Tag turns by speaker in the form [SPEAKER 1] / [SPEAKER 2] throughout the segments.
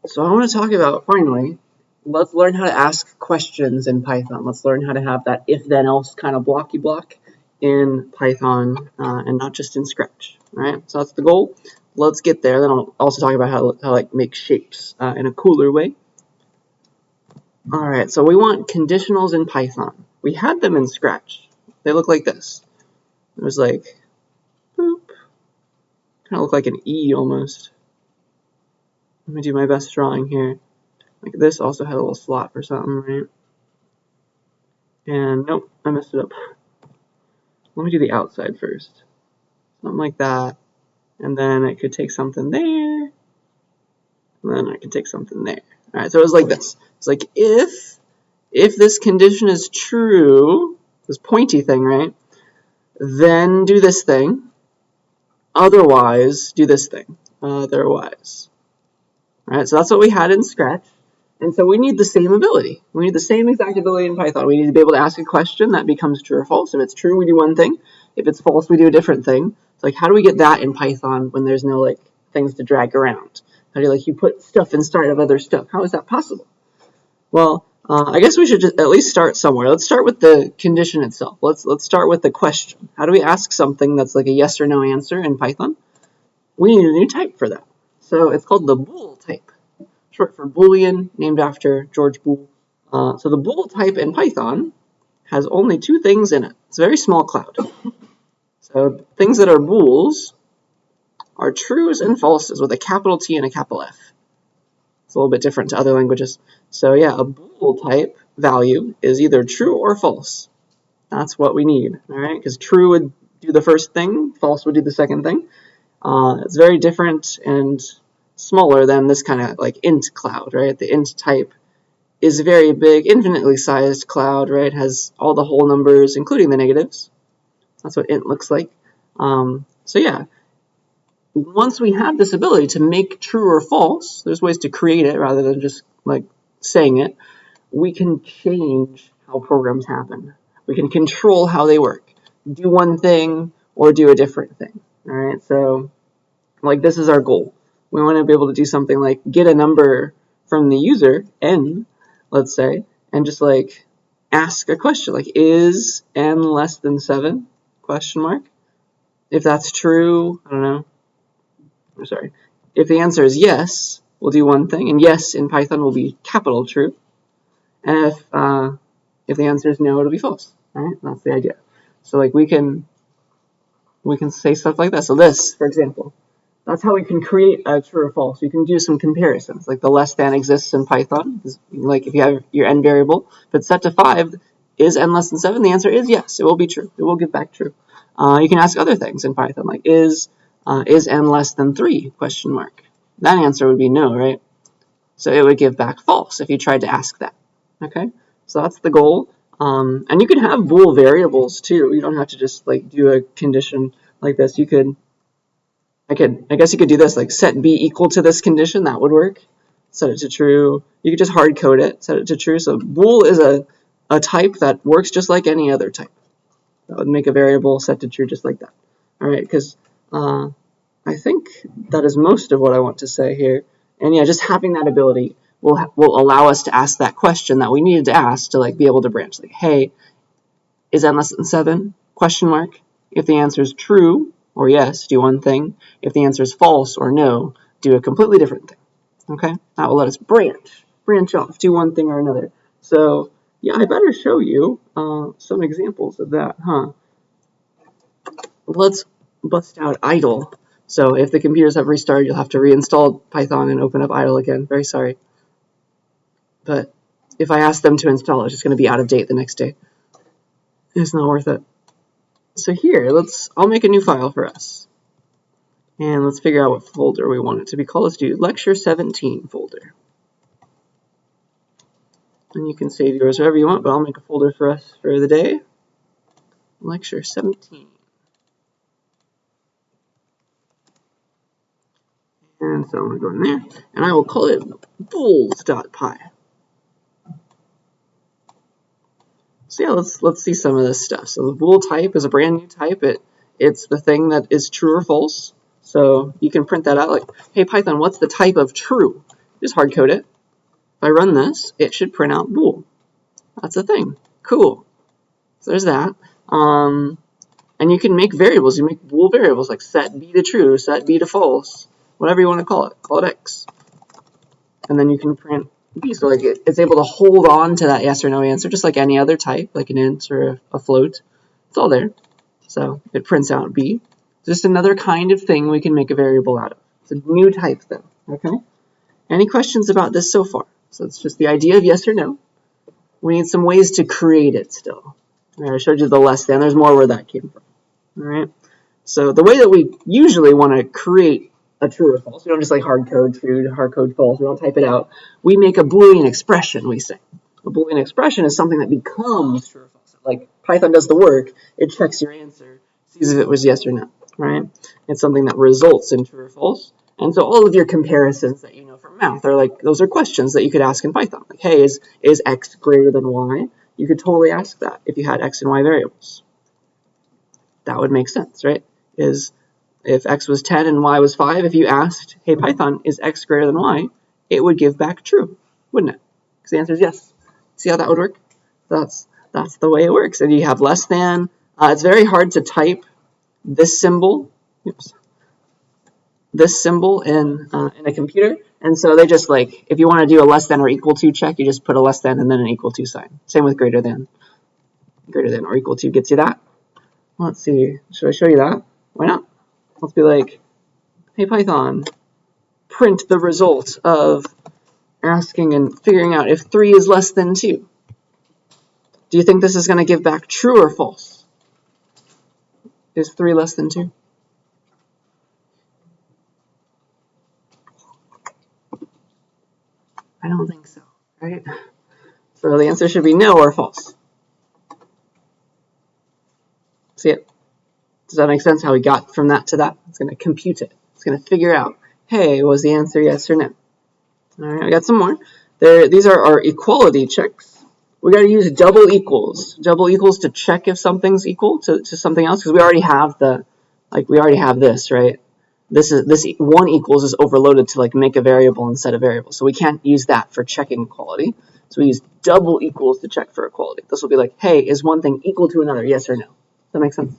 [SPEAKER 1] So I want to talk about, finally, let's learn how to ask questions in Python. Let's learn how to have that if-then-else kind of blocky block in Python and not just in Scratch. All right, so that's the goal. Let's get there. Then I'll also talk about how like make shapes in a cooler way. All right, so we want conditionals in Python. We had them in Scratch. They look like this. It was like, boop, kind of look like an E almost. Let me do my best drawing here. Like this also had a little slot for something, right? And nope, I messed it up. Let me do the outside first. Something like that. And then it could take something there. And then I could take something there. Alright, so it was like this. It's like if this condition is true, this pointy thing, right? Then do this thing. Otherwise, do this thing. Otherwise. Alright, so that's what we had in Scratch. And so we need the same ability. We need the same exact ability in Python. We need to be able to ask a question that becomes true or false. If it's true, we do one thing. If it's false, we do a different thing. It's like, how do we get that in Python when there's no like things to drag around? How do you put stuff inside of other stuff? How is that possible? Well, I guess we should just at least start somewhere. Let's start with the condition itself. Let's start with the question. How do we ask something that's like a yes or no answer in Python? We need a new type for that. So it's called the bool type. Short for Boolean, named after George Boole. So the bool type in Python has only two things in it. It's a very small cloud. So things that are bools are trues and falses with a capital T and a capital F. It's a little bit different to other languages. So yeah, a bool type value is either true or false. That's what we need, all right? Because true would do the first thing, false would do the second thing. It's very different and smaller than this kind of like int cloud, right? The int type is a very big, infinitely sized cloud, right? It has all the whole numbers, including the negatives. That's what int looks like. So yeah, once we have this ability to make true or false, there's ways to create it rather than just like saying it. We can change how programs happen. We can control how they work. Do one thing or do a different thing, all right? So like this is our goal. We want to be able to do something like get a number from the user, n, let's say, and just like ask a question, like is n less than 7? Question mark. If that's true, I don't know. I'm sorry. If the answer is yes, we'll do one thing, and yes in Python will be capital true. And if the answer is no, it'll be false. All right, that's the idea. So like we can say stuff like that. So this, for example. That's how we can create a true or false. You can do some comparisons. Like the less than exists in Python. Like if you have your n variable, if it's set to 5, is n less than 7? The answer is yes. It will be true. It will give back true. You can ask other things in Python, like is n less than 3? Question mark. That answer would be no, right? So it would give back false if you tried to ask that. Okay, so that's the goal. And you can have bool variables too. You don't have to just like do a condition like this. You could. I guess you could do this, like set b equal to this condition. That would work. Set it to true. You could just hard code it, set it to true. So bool is a type that works just like any other type. That would make a variable set to true just like that. All right, because I think that is most of what I want to say here. And yeah, just having that ability will allow us to ask that question that we needed to ask to like be able to branch. Like, hey, is n less than 7? Question mark. If the answer is true, or yes, do one thing. If the answer is false or no, do a completely different thing. Okay? That will let us branch off, do one thing or another. So, yeah, I better show you some examples of that, huh? Let's bust out idle. So if the computers have restarted, you'll have to reinstall Python and open up idle again. Very sorry. But if I ask them to install it, it's just going to be out of date the next day. It's not worth it. So here, I'll make a new file for us. And let's figure out what folder we want it to be called. Let's do lecture 17 folder. And you can save yours wherever you want, but I'll make a folder for us for the day. Lecture 17. And so I'm going to go in there, and I will call it bools.py. So yeah, let's see some of this stuff. So the bool type is a brand new type. It's the thing that is true or false. So you can print that out like, hey Python, what's the type of true? Just hard code it. If I run this, it should print out bool. That's the thing. Cool. So there's that. And you can make variables. You make bool variables like set b to true, set b to false, whatever you want to call it. Call it x. And then you can print b. So like it's able to hold on to that yes or no answer, just like any other type, like an int or a float. It's all there. So it prints out b. Just another kind of thing we can make a variable out of. It's a new type though. Okay? Any questions about this so far? So it's just the idea of yes or no. We need some ways to create it still. Right, I showed you the less than. There's more where that came from. All right. So the way that we usually want to create a true or false, we don't just like hard code true, hard code false. We don't type it out. We make a Boolean expression. We say a Boolean expression is something that becomes true or false. Like Python does the work. It checks your answer, sees if it was yes or no. Right. It's something that results in true or false. And so all of your comparisons that you know from math are like, those are questions that you could ask in Python. Like, hey, is x greater than y? You could totally ask that if you had x and y variables. That would make sense, right? Is if x was 10 and y was 5, if you asked, hey, Python, is x greater than y? It would give back true, wouldn't it? Because the answer is yes. See how that would work? That's the way it works. And you have less than. It's very hard to type this symbol. Oops. This symbol in a computer, and so they just like, if you want to do a less than or equal to check, you just put a less than and then an equal to sign. Same with greater than or equal to gets you that. Let's see, should I show you that? Why not? Let's be like, hey Python, print the result of asking and figuring out if 3 is less than 2. Do you think this is going to give back true or false? Is 3 less than 2? I don't think so, right? So the answer should be no or false. See it? Does that make sense how we got from that to that? It's going to compute it. It's going to figure out, hey, was the answer yes or no? All right, we got some more. These are our equality checks. We got to use double equals. Double equals to check if something's equal to something else, because we already have this, right? This one equals is overloaded to like make a variable instead of variable. So we can't use that for checking equality. So we use double equals to check for equality. This will be like, hey, is one thing equal to another? Yes or no? Does that make sense?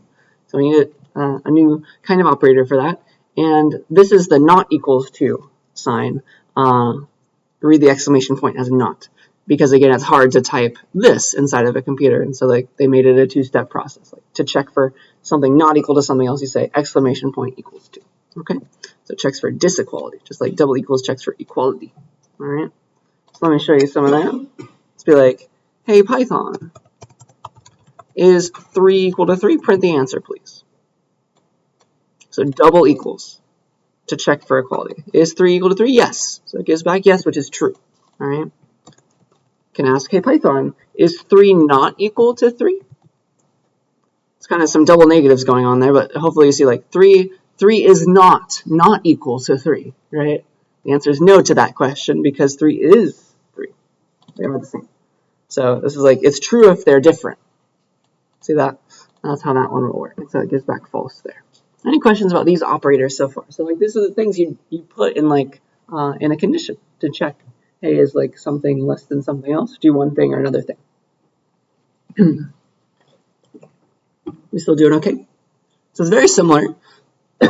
[SPEAKER 1] So we need a new kind of operator for that. And this is the not equals to sign. Read the exclamation point as not. Because again, it's hard to type this inside of a computer. And so like they made it a two-step process. Like to check for something not equal to something else, you say exclamation point equals to. Okay, so it checks for disequality, just like double equals checks for equality. All right, so let me show you some of that. Let's be like, hey Python, is 3 equal to 3? Print the answer, please. So double equals to check for equality. Is 3 equal to 3? Yes. So it gives back yes, which is true. All right. Can ask, hey Python, is 3 not equal to 3? It's kind of some double negatives going on there, but hopefully you see like 3 is not equal to 3, right? The answer is no to that question because 3 is 3. They are the same. So this is like, it's true if they're different. See that? That's how that one will work. So it gives back false there. Any questions about these operators so far? So like these are the things you put in like in a condition to check. Hey, is like something less than something else? Do one thing or another thing. We still doing okay? So it's very similar. I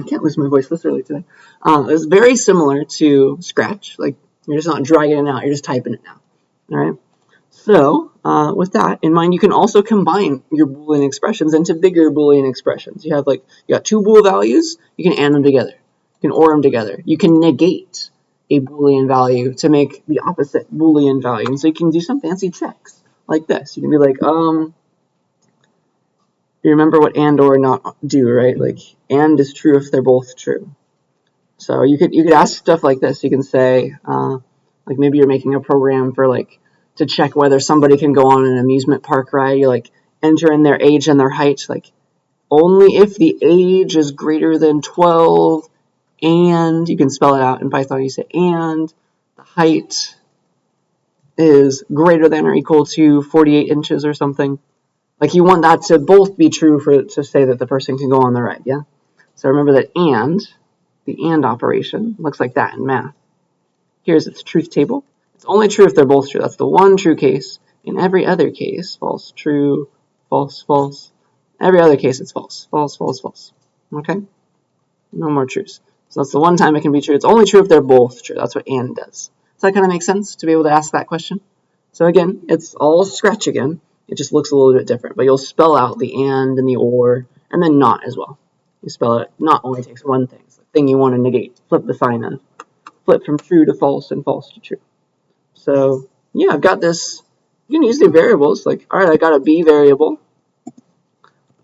[SPEAKER 1] can't lose my voice this early today. It's very similar to Scratch. Like you're just not dragging it out, you're just typing it now. All right. So with that in mind, you can also combine your Boolean expressions into bigger Boolean expressions. You got 2 bool values. You can AND them together. You can OR them together. You can negate a Boolean value to make the opposite Boolean value. And so you can do some fancy checks like this. You can be like, you remember what AND or not do, right? Like AND is true if they're both true. So you could ask stuff like this. You can say, like maybe you're making a program for like to check whether somebody can go on an amusement park ride. You like enter in their age and their height, like only if the age is greater than 12, and you can spell it out in Python. You say and the height is greater than or equal to 48 inches or something. Like you want that to both be true to say that the person can go on the ride, yeah? So remember that the AND operation looks like that in math. Here's its truth table. It's only true if they're both true. That's the one true case. In every other case, false, true, false, false. Every other case, it's false, false, false, false. Okay? No more truths. So that's the one time it can be true. It's only true if they're both true. That's what and does. Does that kind of make sense to be able to ask that question? So again, it's all Scratch again. It just looks a little bit different, but you'll spell out the and the or, and then not as well. You spell it, not only takes one thing. It's the thing you want to negate. Flip the sign on. Flip from true to false and false to true. So yeah, I've got this. You can use the variables. Like, all right, I got a B variable.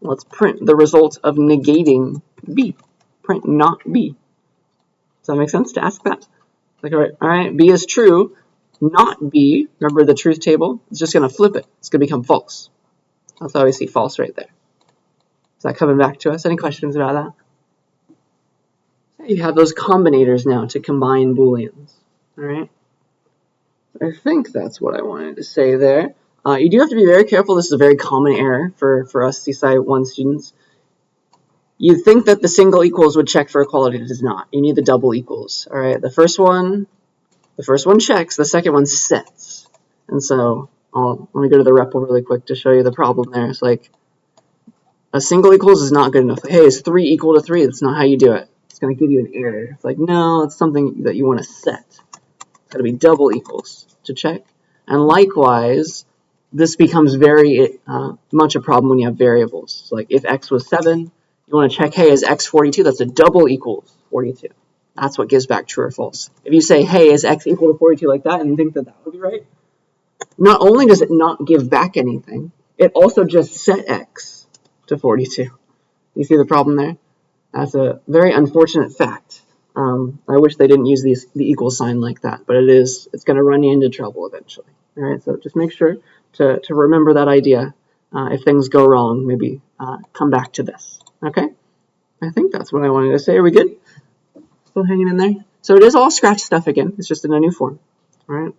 [SPEAKER 1] Let's print the result of negating B. Print not B. Does that make sense to ask that? Like, all right, B is true, not B. Remember the truth table? It's just going to flip it. It's going to become false. That's why we see false right there. Is that coming back to us? Any questions about that? You have those combinators now to combine booleans. All right. I think that's what I wanted to say there. You do have to be very careful. This is a very common error for us CSCI 1 students. You'd think that the single equals would check for equality. It does not. You need the double equals. All right. The first one checks. The second one sets. And so let me go to the REPL really quick to show you the problem there. It's like a single equals is not good enough. Hey, is 3 equal to 3? That's not how you do it. It's going to give you an error. It's like, no, it's something that you want to set. It's got to be double equals to check. And likewise, this becomes very much a problem when you have variables. So like if x was 7, you want to check, hey, is x 42? That's a double equals 42. That's what gives back true or false. If you say, hey, is x equal to 42 like that, and think that that would be right, not only does it not give back anything, it also just set x to 42. You see the problem there? That's a very unfortunate fact. I wish they didn't use the equal sign like that, but it's going to run you into trouble eventually. All right, so just make sure to remember that idea. If things go wrong, maybe come back to this. Okay? I think that's what I wanted to say. Are we good? Still hanging in there? So it is all Scratch stuff again. It's just in a new form. All right?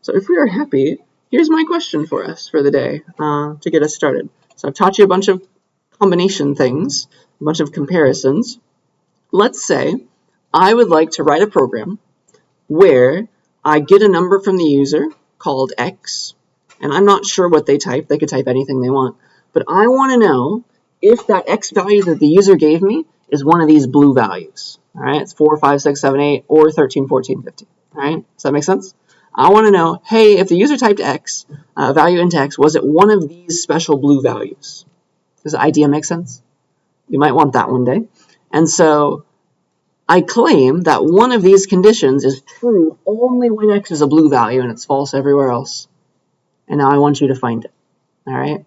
[SPEAKER 1] So if we are happy, here's my question for us for the day to get us started. So I've taught you a bunch of combination things, a bunch of comparisons. Let's say I would like to write a program where I get a number from the user called X, and I'm not sure what they type. They could type anything they want. But I want to know if that X value that the user gave me is one of these blue values. All right, it's 4, 5, 6, 7, 8, or 13, 14, 15. All right, does that make sense? I want to know, hey, if the user typed X, value into X, was it one of these special blue values? Does the idea make sense? You might want that one day. And so I claim that one of these conditions is true only when X is a blue value and it's false everywhere else. And now I want you to find it. All right?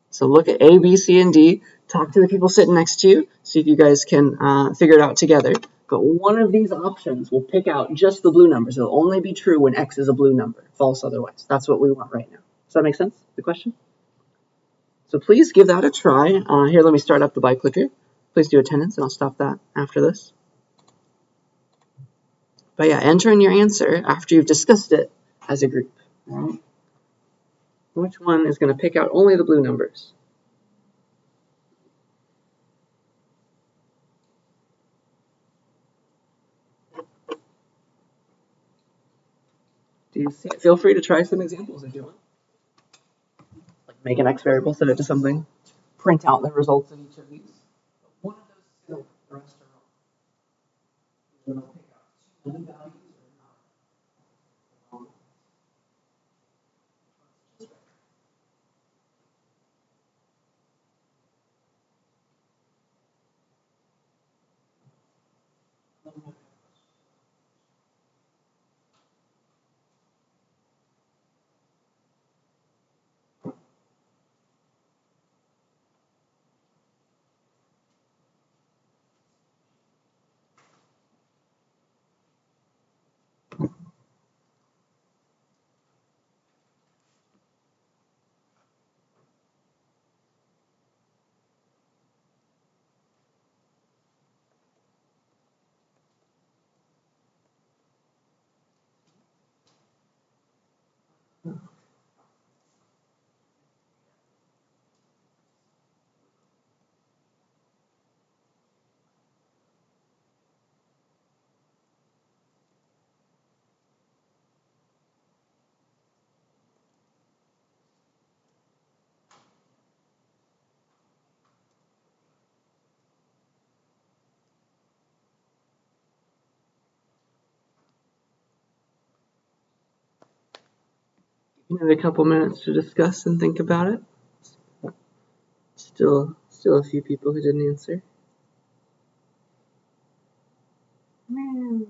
[SPEAKER 1] So look at A, B, C, and D. Talk to the people sitting next to you. See if you guys can figure it out together. But one of these options will pick out just the blue numbers. It'll only be true when X is a blue number, false otherwise. That's what we want right now. Does that make sense, the question? So please give that a try. Here, let me start up the bike clicker. Please do attendance, and I'll stop that after this. But yeah, enter in your answer after you've discussed it as a group. All right? Which one is going to pick out only the blue numbers? Do you see it? Feel free to try some examples if you want. Like make an X variable, set it to something, print out the results of each of these. One of those is still, the rest are wrong. Then I'll pick out two blue values or not. You need a couple minutes to discuss and think about it. Still a few people who didn't answer. Man.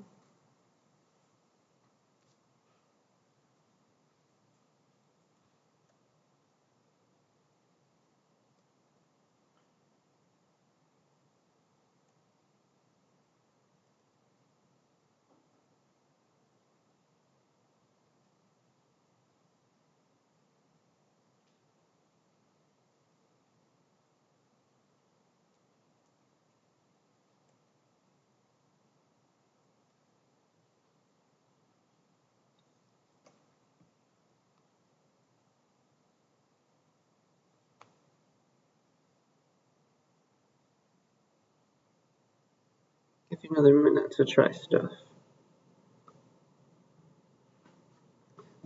[SPEAKER 1] Give you another minute to try stuff.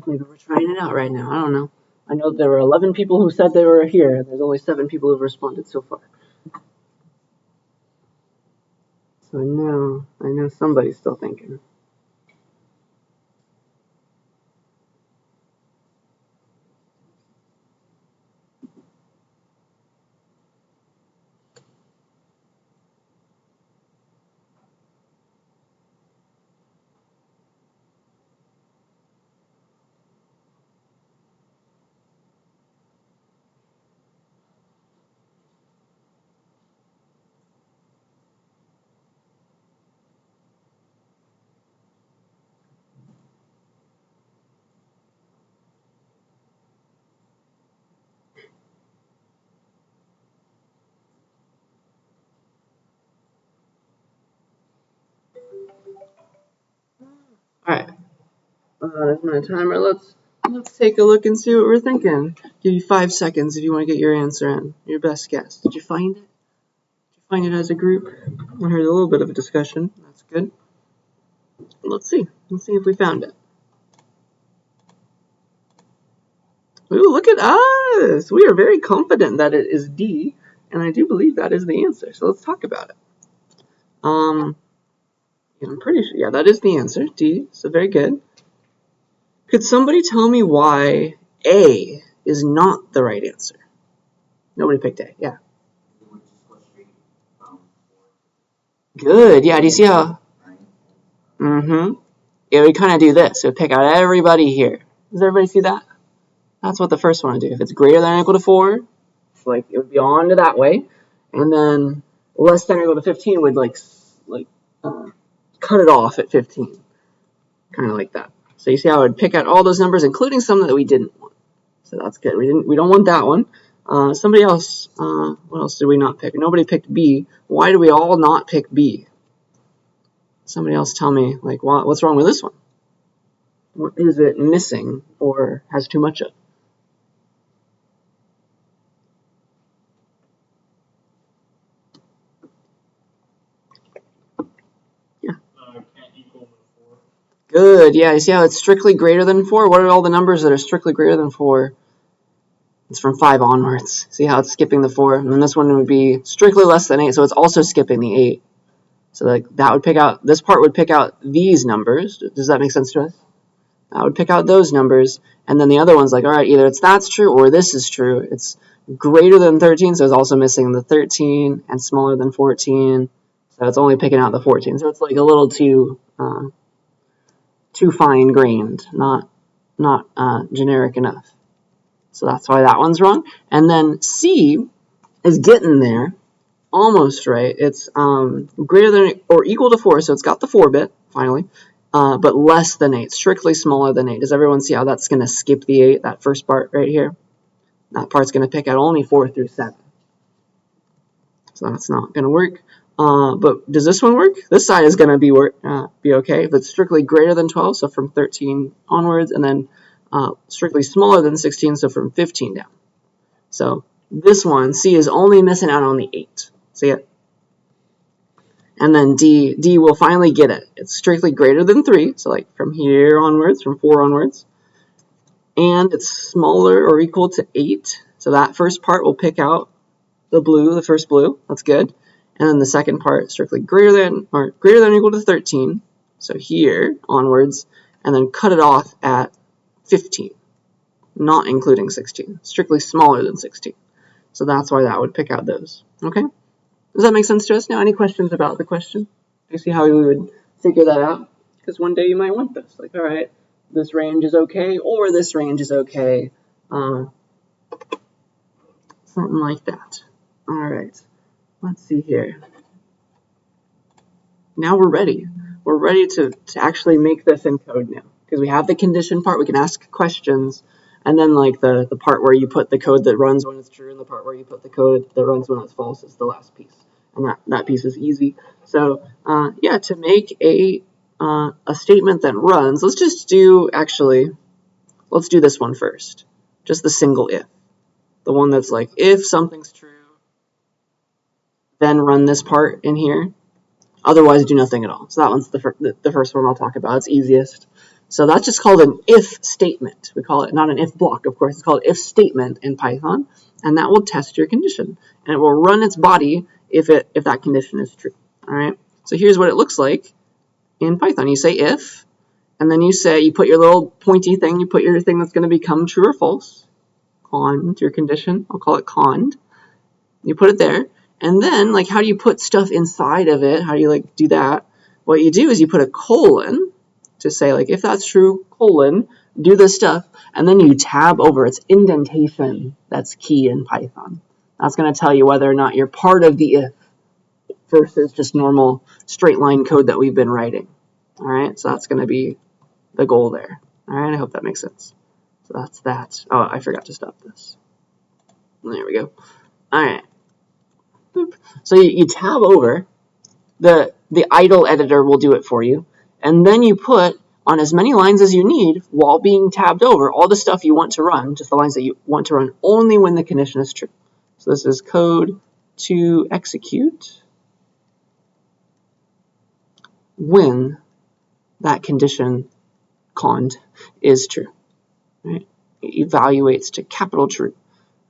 [SPEAKER 1] Maybe we're trying it out right now. I don't know. I know there were 11 people who said they were here, and there's only 7 people who've responded so far. So I know somebody's still thinking. All right. That's my timer. Let's take a look and see what we're thinking. Give you 5 seconds if you want to get your answer in. Your best guess. Did you find it? Did you find it as a group? I heard a little bit of a discussion. That's good. Let's see. Let's see if we found it. Ooh, look at us. We are very confident that it is D, and I do believe that is the answer. So let's talk about it. I'm pretty sure. Yeah, that is the answer. D. So very good. Could somebody tell me why A is not the right answer? Nobody picked A. Yeah. Good. Yeah. Do you see how? Yeah, we kind of do this. So pick out everybody here. Does everybody see that? That's what the first one would do. If it's greater than or equal to 4, like it would be on to that way, and then less than or equal to 15 would cut it off at 15, kind of like that. So you see how I would pick out all those numbers, including some that we didn't want. So that's good. We don't want that one. Somebody else. What else did we not pick? Nobody picked B. Why do we all not pick B? Somebody else tell me, like, what's wrong with this one? What is it missing or has too much of? Yeah.
[SPEAKER 2] Can't equal 4.
[SPEAKER 1] Good. Yeah. You see how it's strictly greater than 4? What are all the numbers that are strictly greater than 4? It's from 5 onwards. See how it's skipping the 4? And then this one would be strictly less than 8, so it's also skipping the 8. So like that would pick out, this part would pick out these numbers. Does that make sense to us? That would pick out those numbers. And then the other one's like, all right, either it's that's true or this is true. It's greater than 13, so it's also missing the 13, and smaller than 14. So it's only picking out the 14. So it's like a little too fine-grained, not generic enough. So that's why that one's wrong. And then C is getting there. Almost right. It's greater than or equal to 4, so it's got the 4 bit, finally, but less than 8, strictly smaller than 8. Does everyone see how that's going to skip the 8, that first part right here? That part's going to pick out only 4 through 7. So that's not going to work. But does this one work? This side is going to be okay if it's strictly greater than 12, so from 13 onwards, and then strictly smaller than 16, so from 15 down. So this one, C, is only missing out on the 8. See it? And then D will finally get it. It's strictly greater than 3, so like from here onwards, from 4 onwards. And it's smaller or equal to 8, so that first part will pick out the blue, the first blue. That's good. And then the second part, strictly greater than or equal to 13, so here onwards, and then cut it off at 15. not including 16, strictly smaller than 16. So that's why that would pick out those. Okay? Does that make sense to us now? Any questions about the question? Do you see how we would figure that out? Because one day you might want this. Like, all right, this range is okay, or this range is okay. Something like that. All right. Let's see here. Now we're ready. We're ready to actually make this in code now. Because we have the condition part, we can ask questions, and then like the part where you put the code that runs when it's true and the part where you put the code that runs when it's false is the last piece. And that piece is easy. So yeah, to make a statement that runs, let's just do, let's do this one first. Just the single if. The one that's like, if something's true, then run this part in here. Otherwise, do nothing at all. So that one's the first one I'll talk about. It's easiest. So that's just called an if statement. We call it not an if block, of course. It's called if statement in Python, and that will test your condition, and it will run its body if that condition is true. All right. So here's what it looks like in Python. You say if, and then you put your little pointy thing. You put your thing that's going to become true or false. Conned your condition. I'll call it conned. You put it there. And then, like, how do you put stuff inside of it? How do you, like, do that? What you do is you put a colon to say, like, if that's true, colon, do this stuff, and then you tab over. It's indentation that's key in Python. That's going to tell you whether or not you're part of the if versus just normal straight line code that we've been writing. All right, so that's going to be the goal there. All right, I hope that makes sense. So that's that. Oh, I forgot to stop this. There we go. All right. So you tab over, the idle editor will do it for you, and then you put on as many lines as you need while being tabbed over all the stuff you want to run, just the lines that you want to run only when the condition is true. So this is code to execute when that condition conned is true. Right? It evaluates to capital true.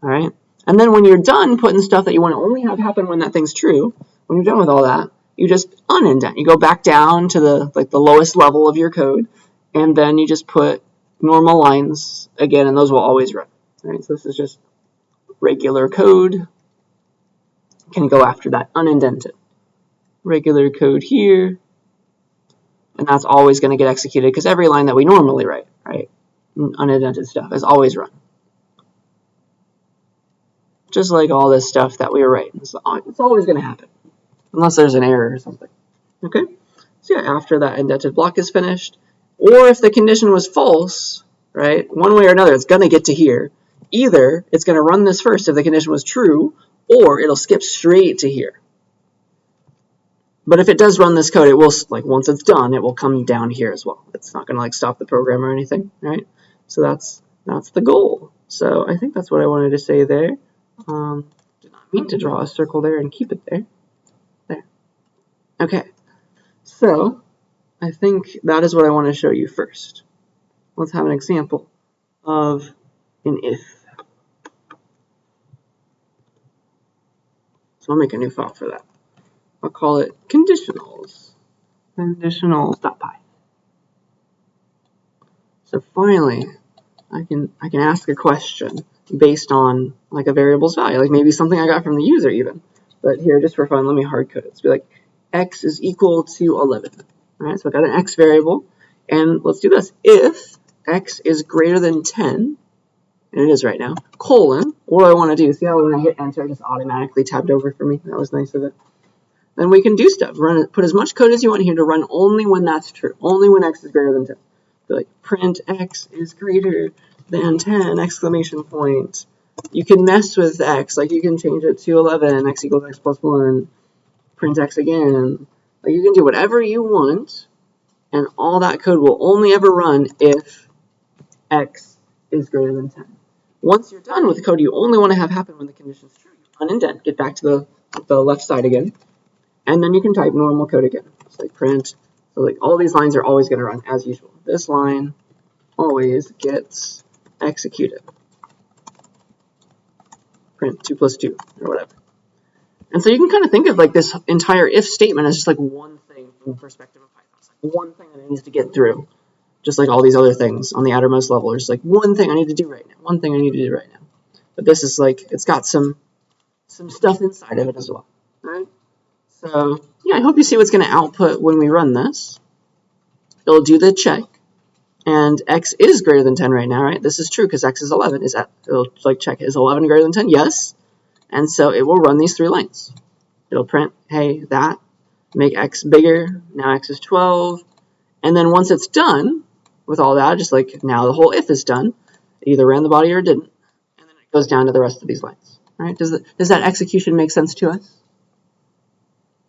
[SPEAKER 1] All right. And then when you're done putting stuff that you want to only have happen when that thing's true, when you're done with all that, you just unindent. You go back down to the lowest level of your code, and then you just put normal lines again, and those will always run. All right, so this is just regular code. Can go after that unindented. Regular code here, and that's always going to get executed because every line that we normally write, right, unindented stuff, is always run. Just like all this stuff that we were writing. It's always going to happen, unless there's an error or something. Okay? So yeah, after that indented block is finished, or if the condition was false, right, one way or another, it's going to get to here. Either it's going to run this first if the condition was true, or it'll skip straight to here. But if it does run this code, it will, like, once it's done, it will come down here as well. It's not going to, like, stop the program or anything, right? So that's the goal. So I think that's what I wanted to say there. Did not mean to draw a circle there and keep it there. There. Okay. So I think that is what I want to show you first. Let's have an example of an if. So I'll make a new file for that. I'll call it conditionals. Conditionals.py. So finally, I can ask a question based on like a variable's value, like maybe something I got from the user even. But here, just for fun, let me hard code it. Let's be like x is equal to 11. All right, so I got an x variable, and let's do this. If x is greater than 10, and it is right now, colon, what do I want to do? See how when I hit enter, it just automatically tabbed over for me? That was nice of it. Then we can do stuff. Put as much code as you want here to run only when that's true, only when x is greater than 10. Be like print x is greater than 10, exclamation point. You can mess with x, like you can change it to 11, x equals x plus 1, print x again. Like you can do whatever you want, and all that code will only ever run if x is greater than 10. Once you're done with the code you only want to have happen when the condition is true, you unindent, get back to the left side again, and then you can type normal code again. It's like print. So like all these lines are always going to run as usual. This line always gets executed. Print 2 plus 2 or whatever. And so you can kind of think of like this entire if statement as just like one thing from the perspective of Python. It's like one thing that it needs to get through. just like all these other things on the outermost level. There's like one thing I need to do right now, one thing I need to do right now. But this is like, it's got some stuff inside of it as well, right? So yeah, I hope you see what's going to output when we run this. It'll do the check, and x is greater than 10 right now, right? This is true because x is 11. It'll like check, is 11 greater than 10? Yes. And so it will run these 3 lines. It'll print, hey, that, make x bigger, now x is 12. And then once it's done with all that, just like now the whole if is done, it either ran the body or it didn't. And then it goes down to the rest of these lines. Right? Does that execution make sense to us?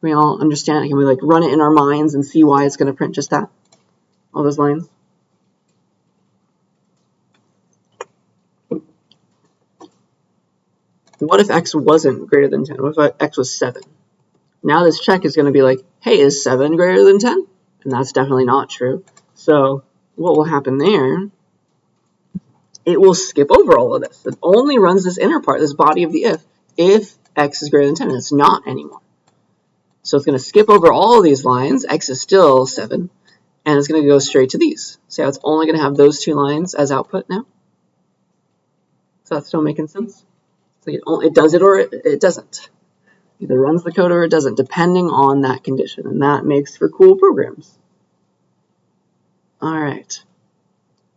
[SPEAKER 1] We all understand it? Can we like run it in our minds and see why it's going to print just that? All those lines? What if x wasn't greater than 10? What if x was 7? Now this check is going to be like, hey, is 7 greater than 10? And that's definitely not true. So what will happen there, it will skip over all of this. It only runs this inner part, this body of the if x is greater than 10, and it's not anymore. So it's going to skip over all of these lines, x is still 7, and it's going to go straight to these. See how it's only going to have those 2 lines as output now? Is that still making sense? So it does it or it doesn't. Either runs the code or it doesn't, depending on that condition, and that makes for cool programs. All right.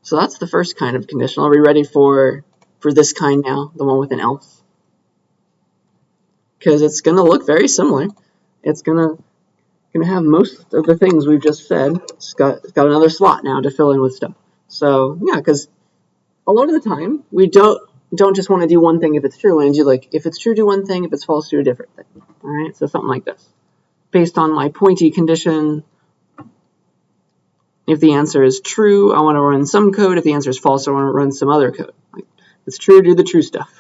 [SPEAKER 1] So that's the first kind of conditional. Are we ready for this kind now, the one with an else? Because it's going to look very similar. It's going to have most of the things we've just said. It's got another slot now to fill in with stuff. So yeah, because a lot of the time we don't just want to do one thing if it's true. We want to do like, if it's true, do one thing. If it's false, do a different thing. All right, so something like this. Based on my pointy condition, if the answer is true, I want to run some code. If the answer is false, I want to run some other code. Like, if it's true, do the true stuff.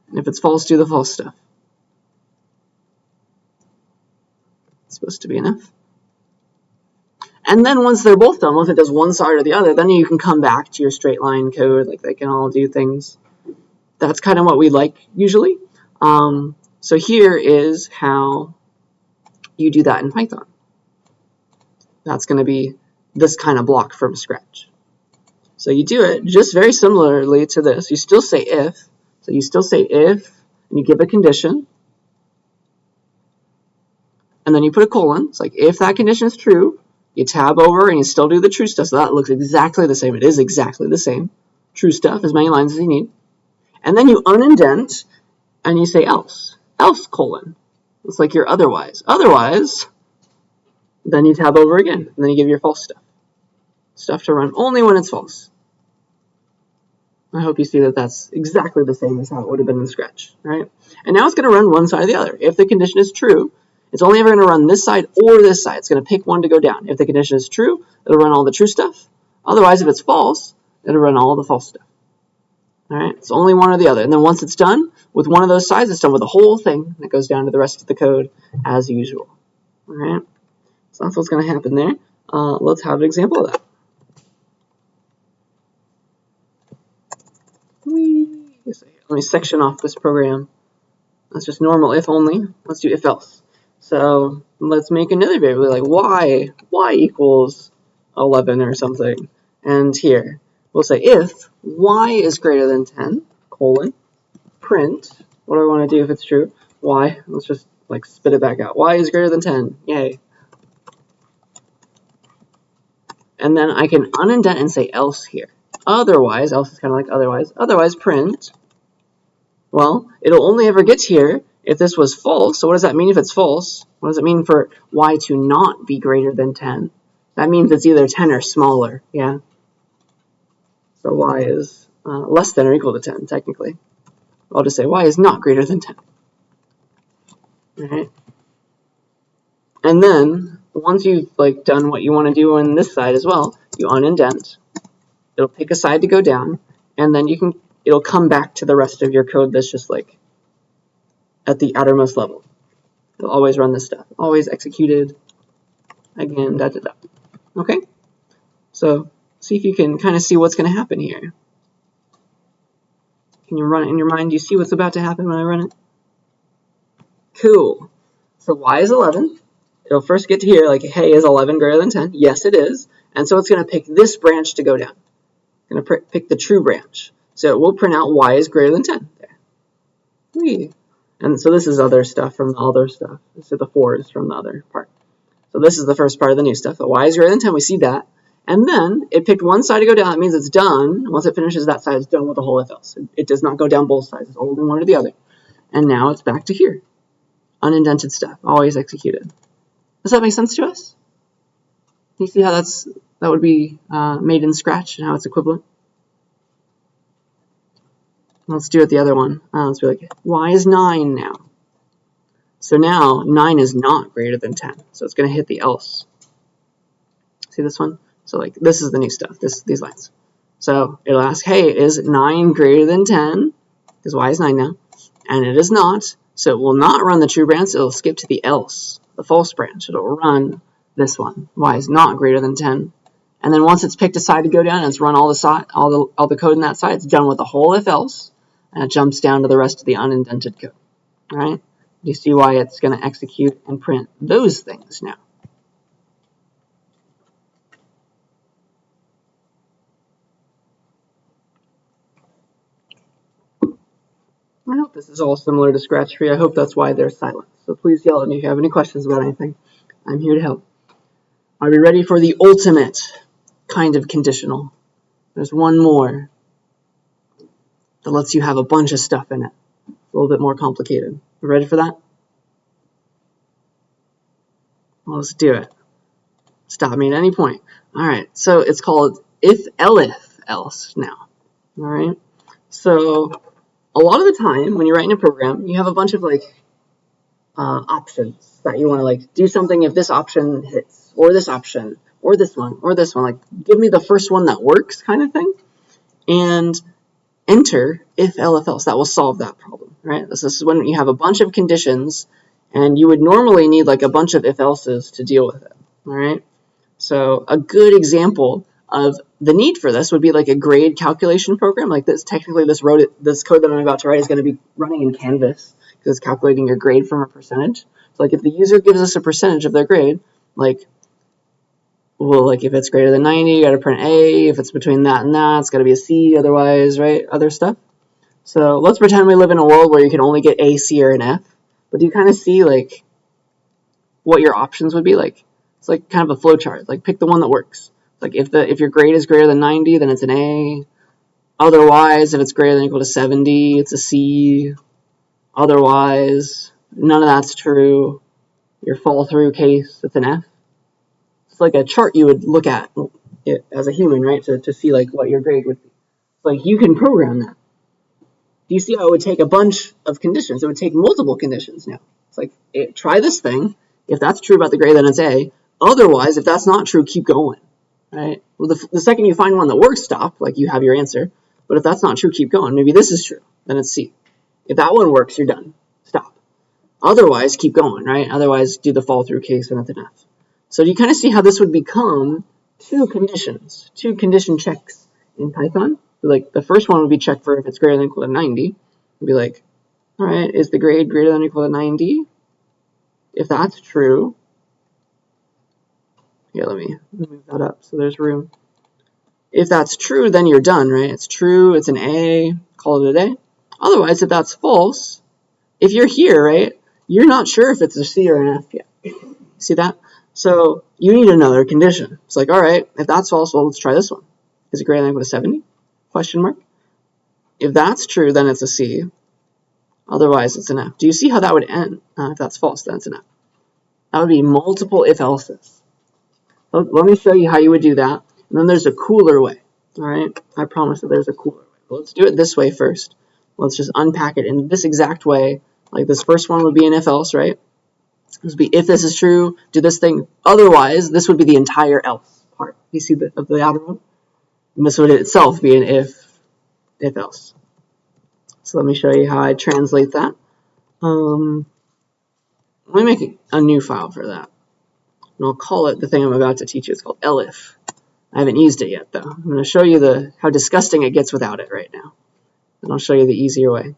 [SPEAKER 1] And if it's false, do the false stuff. It's supposed to be enough. And then once they're both done, once it does one side or the other, then you can come back to your straight line code. Like they can all do things. That's kind of what we like usually. So here is how you do that in Python. That's going to be this kind of block from scratch. So you do it just very similarly to this. You still say if. So you still say if, and you give a condition. And then you put a colon. It's like if that condition is true, you tab over and you still do the true stuff. So that looks exactly the same. It is exactly the same. True stuff, as many lines as you need. And then you unindent and you say else. Else colon. It's like your otherwise. Otherwise, then you tab over again. And then you give your false stuff. Stuff to run only when it's false. I hope you see that that's exactly the same as how it would have been in Scratch, right? And now it's going to run one side or the other. If the condition is true, it's only ever going to run this side or this side. It's going to pick one to go down. If the condition is true, it'll run all the true stuff. Otherwise, if it's false, it'll run all the false stuff. All right, it's only one or the other. And then once it's done with one of those sides, it's done with the whole thing. And it goes down to the rest of the code as usual. All right, so that's what's going to happen there. Let's have an example of that. Let me section off this program. That's just normal if only. Let's do if else. So let's make another variable like y equals 11 or something. And here we'll say if y is greater than 10, colon, print, what do I want to do if it's true? Y, let's just like spit it back out. Y is greater than 10, yay. And then I can unindent and say else here. Otherwise, else is kind of like otherwise print, well, it'll only ever get here if this was false. So what does that mean if it's false? What does it mean for y to not be greater than 10? That means it's either 10 or smaller, yeah? So y is less than or equal to 10, technically. I'll just say y is not greater than 10. All right? And then, once you've like done what you want to do on this side as well, you unindent. It'll pick a side to go down, and then it'll come back to the rest of your code that's just like at the outermost level. It'll always run this stuff, always executed again, da da da. Okay? So see if you can kind of see what's going to happen here. Can you run it in your mind? Do you see what's about to happen when I run it? Cool. So y is 11. it'll first get to here, like, hey, is 11 greater than 10? Yes, it is. And so it's going to pick this branch to go down. It's going to pick the true branch. So it will print out y is greater than 10. There. Whee. And so this is other stuff from the other stuff. So the 4 is from the other part. So this is the first part of the new stuff. The y is greater than 10, we see that. And then it picked one side to go down. That means it's done. Once it finishes that side, it's done with the whole if else. It does not go down both sides. It's only one or the other. And now it's back to here. Unindented stuff, always executed. Does that make sense to us? Can you see how that would be made in Scratch and how it's equivalent? Let's do it the other one. Let's be like, y is 9 now. So now 9 is not greater than 10. So it's going to hit the else. See this one? So like this is the new stuff, these lines. So it'll ask, hey, is 9 greater than 10? Because y is 9 now. And it is not. So it will not run the true branch. It'll skip to the else, the false branch. It'll run this one. Y is not greater than 10. And then once it's picked a side to go down and it's run all the code in that side, it's done with the whole if else. And it jumps down to the rest of the unindented code. All right? You see why it's going to execute and print those things now. I hope this is all similar to Scratch for you. I hope that's why there's silence. So please yell at me if you have any questions about anything. I'm here to help. Are we ready for the ultimate kind of conditional? There's one more that lets you have a bunch of stuff in it. A little bit more complicated. You ready for that? Well, let's do it. Stop me at any point. All right, so it's called if-elif else now. All right, so a lot of the time when you're writing a program, you have a bunch of like options that you want to like do something if this option hits, or this option, or this one, or this one. Like give me the first one that works kind of thing. And enter if-elif else. That will solve that problem, right? This is when you have a bunch of conditions and you would normally need like a bunch of if-elses to deal with it, all right? So a good example of the need for this would be like a grade calculation program like this. Technically, this code that I'm about to write is going to be running in Canvas because it's calculating your grade from a percentage. So like if the user gives us a percentage of their grade, like, well, like if it's greater than 90, you got to print A. If it's between that and that, it's got to be a C. Otherwise, right, other stuff. So let's pretend we live in a world where you can only get A, C, or an F. But do you kind of see like what your options would be like? It's like kind of a flow chart. Like pick the one that works. Like if your grade is greater than 90, then it's an A. Otherwise, if it's greater than or equal to 70, it's a C. Otherwise, none of that's true. Your fall through case, it's an F. It's like a chart you would look at as a human, right? To see like what your grade would be. Like you can program that. Do you see how it would take a bunch of conditions? It would take multiple conditions now. It's like, try this thing. If that's true about the grade, then it's A. Otherwise, if that's not true, keep going, right? Well, the second you find one that works, stop. Like, you have your answer. But if that's not true, keep going. Maybe this is true. Then it's C. If that one works, you're done. Stop. Otherwise, keep going, right? Otherwise, do the fall-through case, and it's an F. So do you kind of see how this would become two condition checks in Python? Like the first one would be checked for if it's greater than or equal to 90. It'd be like, all right, is the grade greater than or equal to 90? If that's true, here, let me move that up so there's room. If that's true, then you're done, right? It's true, it's an A, call it a day. Otherwise, if that's false, if you're here, right, you're not sure if it's a C or an F yet. See that? So you need another condition. It's like, all right, if that's false, well, let's try this one. Is it greater than or equal to 70? Question mark. If that's true, then it's a C. Otherwise, it's an F. Do you see how that would end? If that's false, then it's an F. That would be multiple if-elses. Let me show you how you would do that. And then there's a cooler way. All right? I promise that there's a cooler way. But let's do it this way first. Let's just unpack it in this exact way. Like this first one would be an if-else, right? This would be if this is true, do this thing. Otherwise, this would be the entire else part. You see the outer one? And this would itself be an if-else. So let me show you how I translate that. Let me make a new file for that. And I'll call it the thing I'm about to teach you. It's called elif. I haven't used it yet, though. I'm going to show you how disgusting it gets without it right now. And I'll show you the easier way.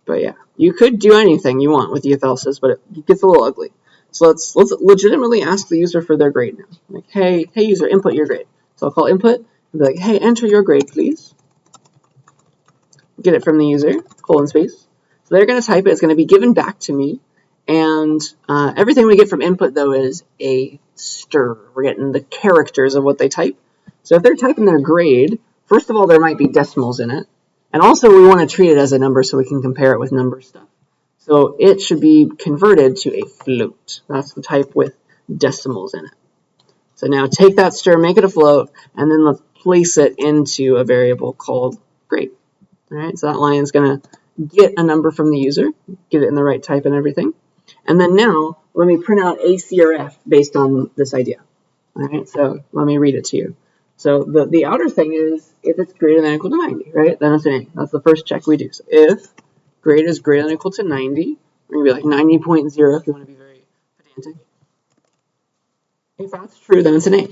[SPEAKER 1] But yeah, you could do anything you want with the if-elses, but it gets a little ugly. So let's legitimately ask the user for their grade now. Like, hey user, input your grade. So I'll call input and be like, hey, enter your grade, please. Get it from the user, colon space. So they're going to type it. It's going to be given back to me. And everything we get from input, though, is a str. We're getting the characters of what they type. So if they're typing their grade, first of all, there might be decimals in it. And also, we want to treat it as a number so we can compare it with number stuff. So it should be converted to a float. That's the type with decimals in it. So now take that str, make it a float, and then let's place it into a variable called grade. All right, so that line is going to get a number from the user, get it in the right type and everything. And then now, let me print out A, C, or F based on this idea. All right, so let me read it to you. So the outer thing is, if it's greater than or equal to 90, right, then it's an A. That's the first check we do. So if grade is greater than or equal to 90, we're going to be like 90.0 if you want to be very pedantic. If that's true, then it's an A.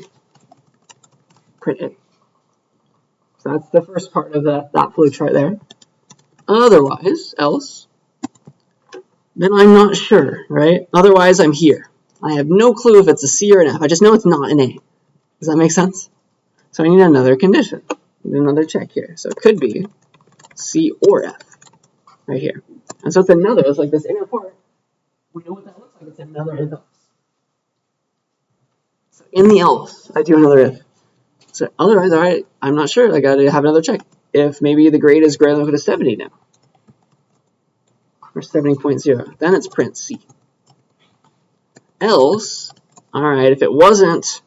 [SPEAKER 1] Print A. So that's the first part of that flow chart there. Otherwise, else, then I'm not sure, right? Otherwise, I'm here. I have no clue if it's a C or an F. I just know it's not an A. Does that make sense? So I need another condition. I need another check here. So it could be C or F right here. And so it's another. It's like this inner part. We know what that looks like. It's another if else. So in the else, I do another if. So otherwise, all right, I'm not sure. I got to have another check. If maybe the grade is greater than or equal to 70 now, or 70.0, then it's print C. Else, all right, if it wasn't,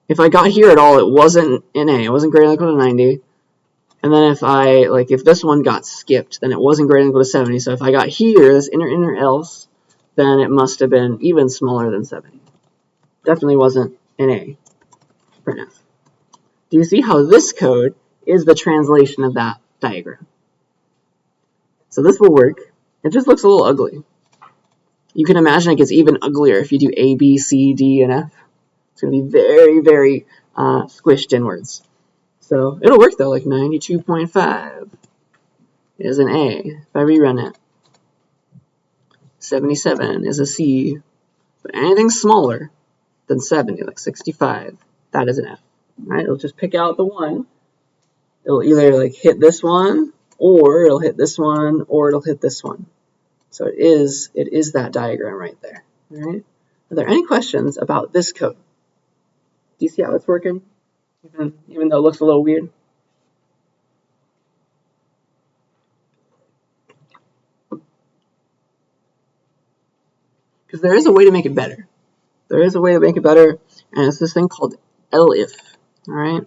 [SPEAKER 1] if I got here at all, it wasn't in A, it wasn't greater than or equal to 90, and then if this one got skipped, then it wasn't greater than or equal to 70, so if I got here, this inner else, then it must have been even smaller than 70. Definitely wasn't in A, print F. Do you see how this code is the translation of that diagram? So this will work. It just looks a little ugly. You can imagine it gets even uglier if you do A, B, C, D, and F. It's going to be very, very squished inwards. So it'll work though, like 92.5 is an A. If I rerun it, 77 is a C. But anything smaller than 70, like 65, that is an F. Right? It'll just pick out the one. It'll either like hit this one, or it'll hit this one, or it'll hit this one. So it is that diagram right there. All right? Are there any questions about this code? Do you see how it's working? Even though it looks a little weird. Because there is a way to make it better. There is a way to make it better, and it's this thing called elif. All right?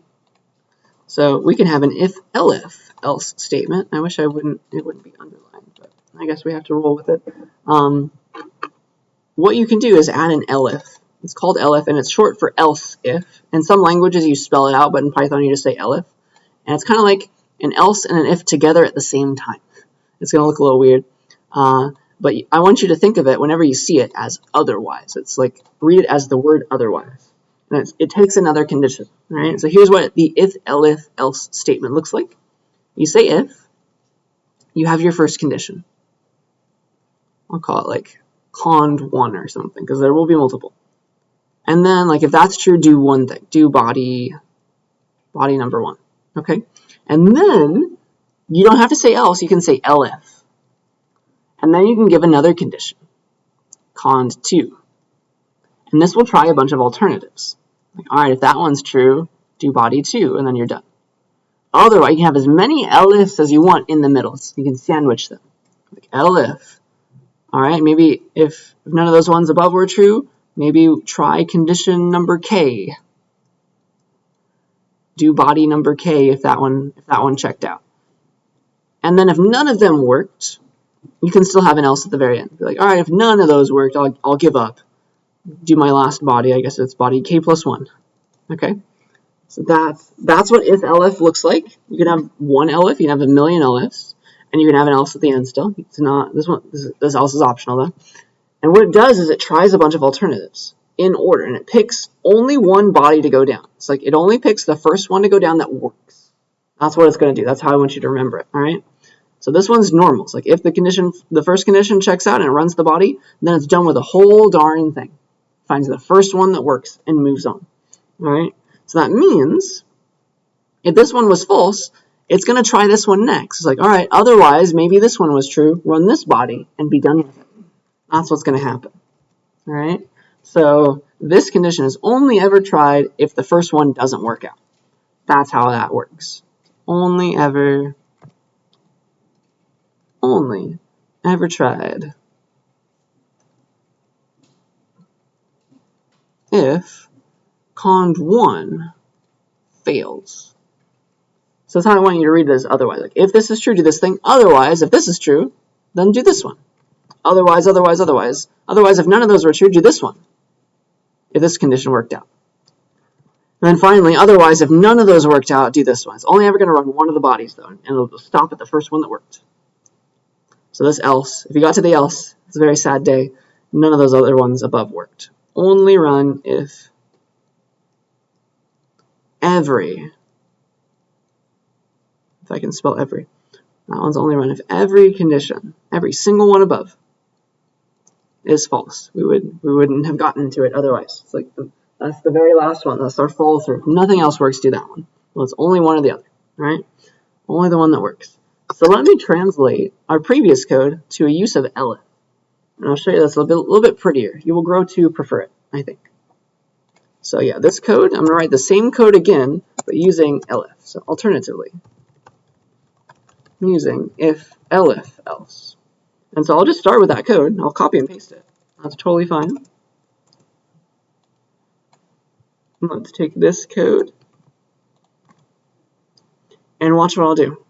[SPEAKER 1] So we can have an if-elif else statement. I wish it wouldn't be underlined, but I guess we have to roll with it. What you can do is add an elif. It's called elif, and it's short for else if. In some languages you spell it out, but in Python you just say elif. And it's kind of like an else and an if together at the same time. It's going to look a little weird. But I want you to think of it whenever you see it as otherwise. It's like, read it as the word otherwise. And it takes another condition, right? So here's what the if-elif else statement looks like. You say if, you have your first condition. I'll call it like cond 1 or something, because there will be multiple. And then, like, if that's true, do one thing. Do body number 1, okay? And then, you don't have to say else, you can say elif. And then you can give another condition, cond 2. And this will try a bunch of alternatives. Like, all right, if that one's true, do body 2, and then you're done. Otherwise, you can have as many elifs as you want in the middle. So you can sandwich them. Like elif. All right, maybe if none of those ones above were true, maybe try condition number K. Do body number K if that one checked out. And then if none of them worked, you can still have an else at the very end. Be like, all right, if none of those worked, I'll give up. Do my last body. I guess it's body K plus 1. Okay, so that's what if elif looks like. You can have one elif, you can have a million elifs, and you can have an else at the end still. It's not this else is optional though. And what it does is it tries a bunch of alternatives in order, and it picks only one body to go down. It's like it only picks the first one to go down that works. That's what it's going to do. That's how I want you to remember it. All right. So this one's normal. It's like if the first condition checks out and it runs the body, then it's done with the whole darn thing. Finds the first one that works and moves on. All right. So that means if this one was false, it's going to try this one next. It's like, all right, otherwise maybe this one was true. Run this body and be done with it. That's what's going to happen. All right. So this condition is only ever tried if the first one doesn't work out. That's how that works. Only ever tried if cond 1 fails. So that's how I want you to read this otherwise. Like, if this is true, do this thing. Otherwise, if this is true, then do this one. Otherwise, otherwise, otherwise. Otherwise, if none of those were true, do this one. If this condition worked out. And then finally, otherwise, if none of those worked out, do this one. It's only ever going to run one of the bodies, though, and it'll stop at the first one that worked. So this else, if you got to the else, it's a very sad day. None of those other ones above worked. Only run if every, if I can spell every, that one's only run if every condition, every single one above, is false. We wouldn't have gotten to it otherwise. It's like that's the very last one. That's our follow through. If nothing else works, do that one. Well, it's only one or the other, right? Only the one that works. So let me translate our previous code to a use of elif. And I'll show you that's a little bit prettier. You will grow to prefer it, I think. So yeah, this code, I'm going to write the same code again, but using elif. So alternatively, using if elif else. And so I'll just start with that code. I'll copy and paste it. That's totally fine. Let's take this code and watch what I'll do.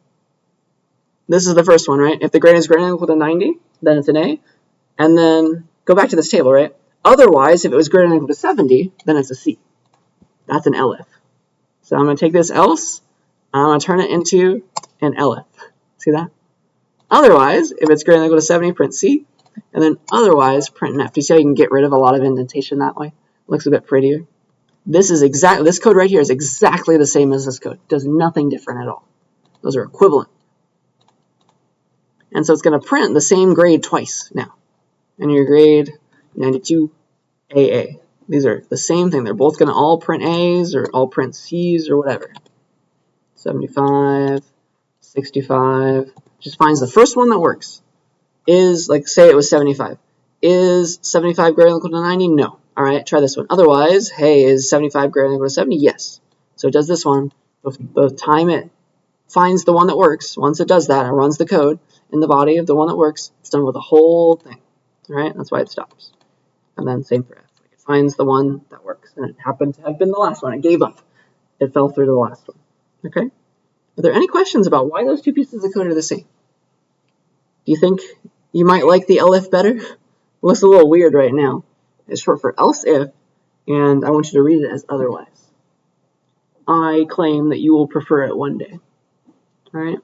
[SPEAKER 1] This is the first one, right? If the grade is greater than or equal to 90, then it's an A. And then go back to this table, right? Otherwise, if it was greater than or equal to 70, then it's a C. That's an elif. So I'm going to take this else, and I'm going to turn it into an elif. See that? Otherwise, if it's greater than or equal to 70, print C. And then otherwise, print an F. Do you see how you can get rid of a lot of indentation that way? It looks a bit prettier. This code right here is exactly the same as this code. It does nothing different at all. Those are equivalent. And so it's going to print the same grade twice now. And your grade 92 AA. These are the same thing. They're both going to all print A's or all print C's or whatever. 75, 65. Just finds the first one that works. Is, like, say it was 75. Is 75 greater than or equal to 90? No. All right, try this one. Otherwise, hey, is 75 greater than or equal to 70? Yes. So it does this one. The time it finds the one that works, once it does that, it runs the code in the body of the one that works. It's done with the whole thing. All right, that's why it stops. And then same for F. Like, it finds the one that works, and it happened to have been the last one. It gave up. It fell through to the last one. Okay? Are there any questions about why those two pieces of code are the same? Do you think you might like the elif better? It looks a little weird right now. It's short for else if, and I want you to read it as otherwise. I claim that you will prefer it one day. All right.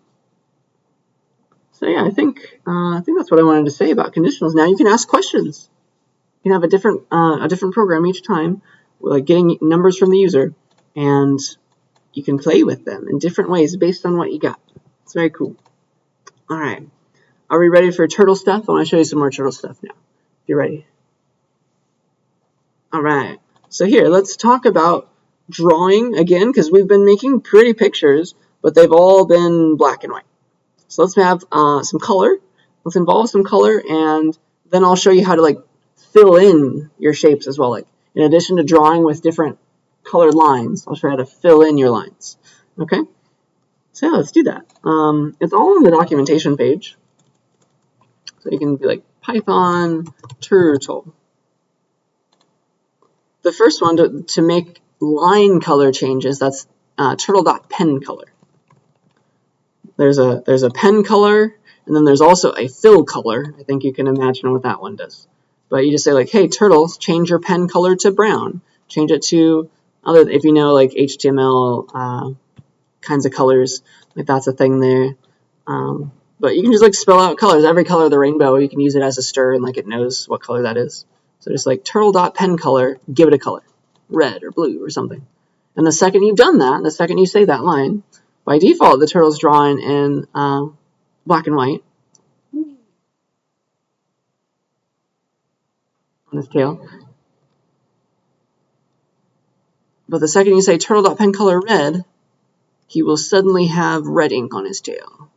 [SPEAKER 1] So yeah, I think that's what I wanted to say about conditionals. Now you can ask questions. You can have a different program each time, like getting numbers from the user, and you can play with them in different ways based on what you got. It's very cool. All right. Are we ready for turtle stuff? I want to show you some more turtle stuff now. If you're ready. All right. So here, let's talk about drawing again, because we've been making pretty pictures, but they've all been black and white. So let's have some color. Let's involve some color, and then I'll show you how to like fill in your shapes as well. Like in addition to drawing with different colored lines, I'll show you how to fill in your lines. Okay. So yeah, let's do that. It's all on the documentation page. So you can be like Python turtle. The first one to make line color changes, that's turtle.pen color. There's a pen color, and then there's also a fill color. I think you can imagine what that one does. But you just say like, hey, turtles, change your pen color to brown. Change it to other, if you know like HTML kinds of colors, like that's a thing there. But you can just like spell out colors. Every color of the rainbow, you can use it as a stir, and like it knows what color that is. So just like turtle.pen color, give it a color, red or blue or something. And the second you've done that, the second you say that line, by default the turtle's drawn in black and white on his tail. But the second you say turtle.pen color red, he will suddenly have red ink on his tail.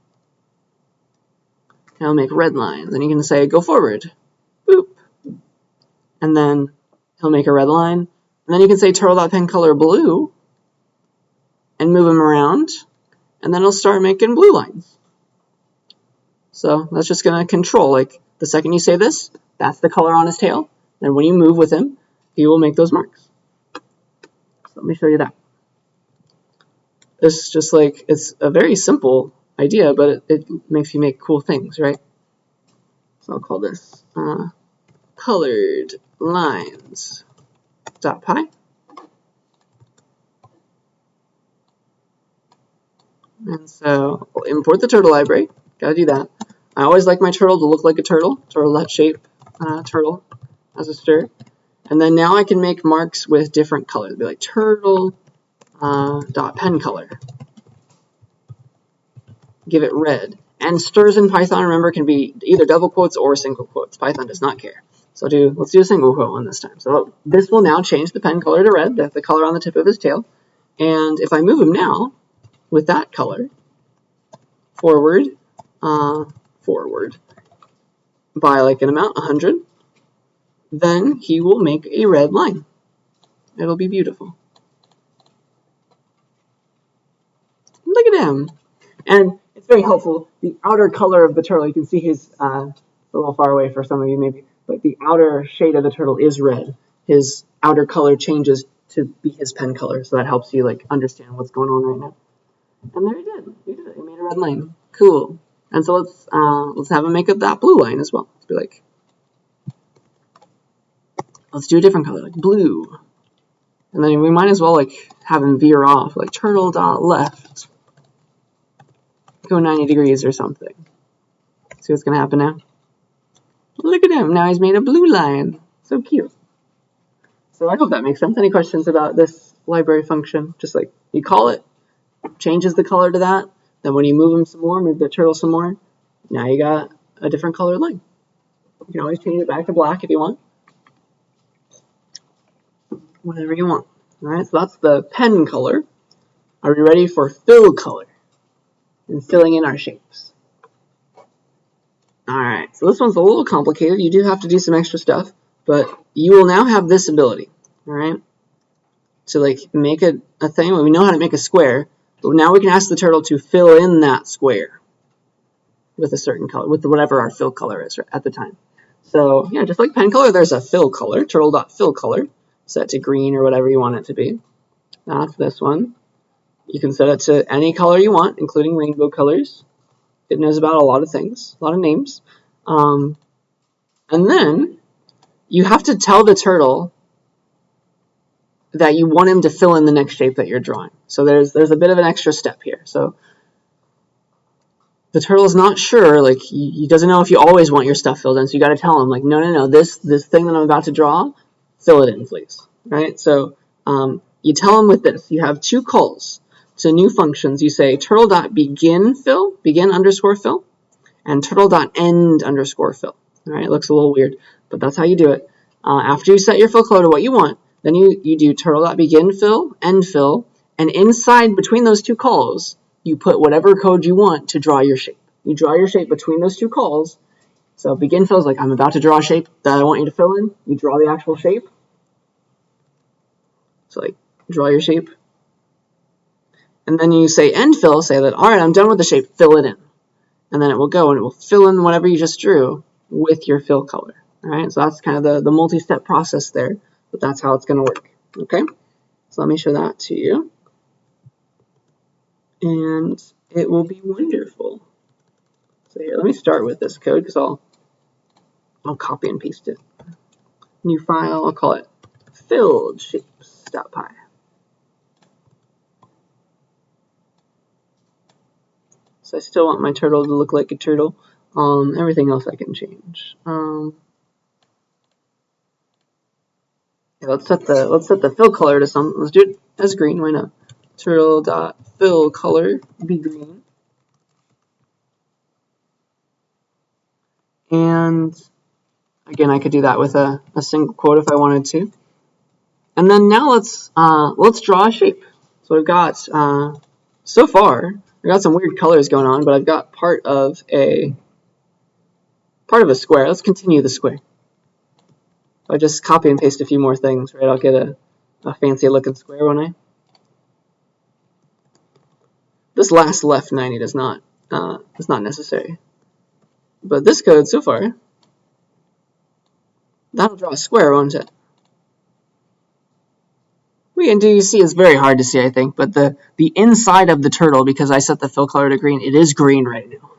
[SPEAKER 1] He'll make red lines, and you can say go forward, boop, and then he'll make a red line. And then you can say turtle.pen color blue and move him around, and then he'll start making blue lines. So that's just going to control, like the second you say this, that's the color on his tail. Then when you move with him, he will make those marks. So let me show you that. It's just like, it's a very simple idea, but it makes you make cool things, right? So I'll call this colored lines .py. And so we'll import the turtle library. Gotta do that. I always like my turtle to look like a turtle. Turtle.shape turtle as a stir. And then now I can make marks with different colors. It'd be like turtle dot pen color. Give it red. And stirs in Python, remember, can be either double quotes or single quotes. Python does not care. So let's do a single quote one this time. So this will now change the pen color to red, the color on the tip of his tail. And if I move him now with that color forward by like an amount, 100, then he will make a red line. It'll be beautiful. Look at him. And it's very helpful. The outer color of the turtle, you can see he's a little far away for some of you maybe, but the outer shade of the turtle is red. His outer color changes to be his pen color, so that helps you like understand what's going on right now. And there he did. He did it. He made a red line. Cool. And so let's have him make up that blue line as well. Let's be like, let's do a different color, like blue. And then we might as well like have him veer off, like turtle.left. Go 90 degrees or something. See what's going to happen now? Look at him. Now he's made a blue line. So cute. So I hope that makes sense. Any questions about this library function? Just like you call it, changes the color to that. Then when you move him some more, move the turtle some more, now you got a different colored line. You can always change it back to black if you want. Whatever you want. All right, so that's the pen color. Are we ready for fill color? And filling in our shapes. Alright, so this one's a little complicated. You do have to do some extra stuff, but you will now have this ability, alright? To like make a thing. We know how to make a square, but now we can ask the turtle to fill in that square with a certain color, with whatever our fill color is at the time. So yeah, just like pen color, there's a fill color, turtle.fill color, set to green or whatever you want it to be. That's this one. You can set it to any color you want, including rainbow colors. It knows about a lot of things, a lot of names. And then you have to tell the turtle that you want him to fill in the next shape that you're drawing. So there's a bit of an extra step here. So the turtle's not sure, like he doesn't know if you always want your stuff filled in. So you got to tell him, like, no, this thing that I'm about to draw, fill it in, please. Right? So you tell him with this. You have two calls. So new functions, you say turtle.begin fill, begin underscore fill, and turtle.end underscore fill. All right, it looks a little weird, but that's how you do it. After you set your fill color to what you want, then you do turtle.begin fill, end fill, and inside between those two calls, you put whatever code you want to draw your shape. You draw your shape between those two calls. So begin fill is like, I'm about to draw a shape that I want you to fill in. You draw the actual shape. So like, draw your shape. And then you say end fill, say that, all right, I'm done with the shape, fill it in. And then it will go and it will fill in whatever you just drew with your fill color. All right, so that's kind of the multi-step process there, but that's how it's going to work. Okay, so let me show that to you. And it will be wonderful. So here, let me start with this code because I'll copy and paste it. New file, I'll call it filledshapes.py. So I still want my turtle to look like a turtle. Everything else I can change. Yeah, let's set the fill color to some. Let's do it as green. Why not? Turtle.fill color be green. And again, I could do that with a single quote if I wanted to. And then now let's draw a shape. So I've got, so far, I've got some weird colors going on, but I've got part of a square. Let's continue the square. If I just copy and paste a few more things, right, I'll get a fancy looking square, won't I? This last left 90 is not necessary. But this code so far, that'll draw a square, won't it? And you see, it's very hard to see, I think, but the inside of the turtle, because I set the fill color to green, it is green right now.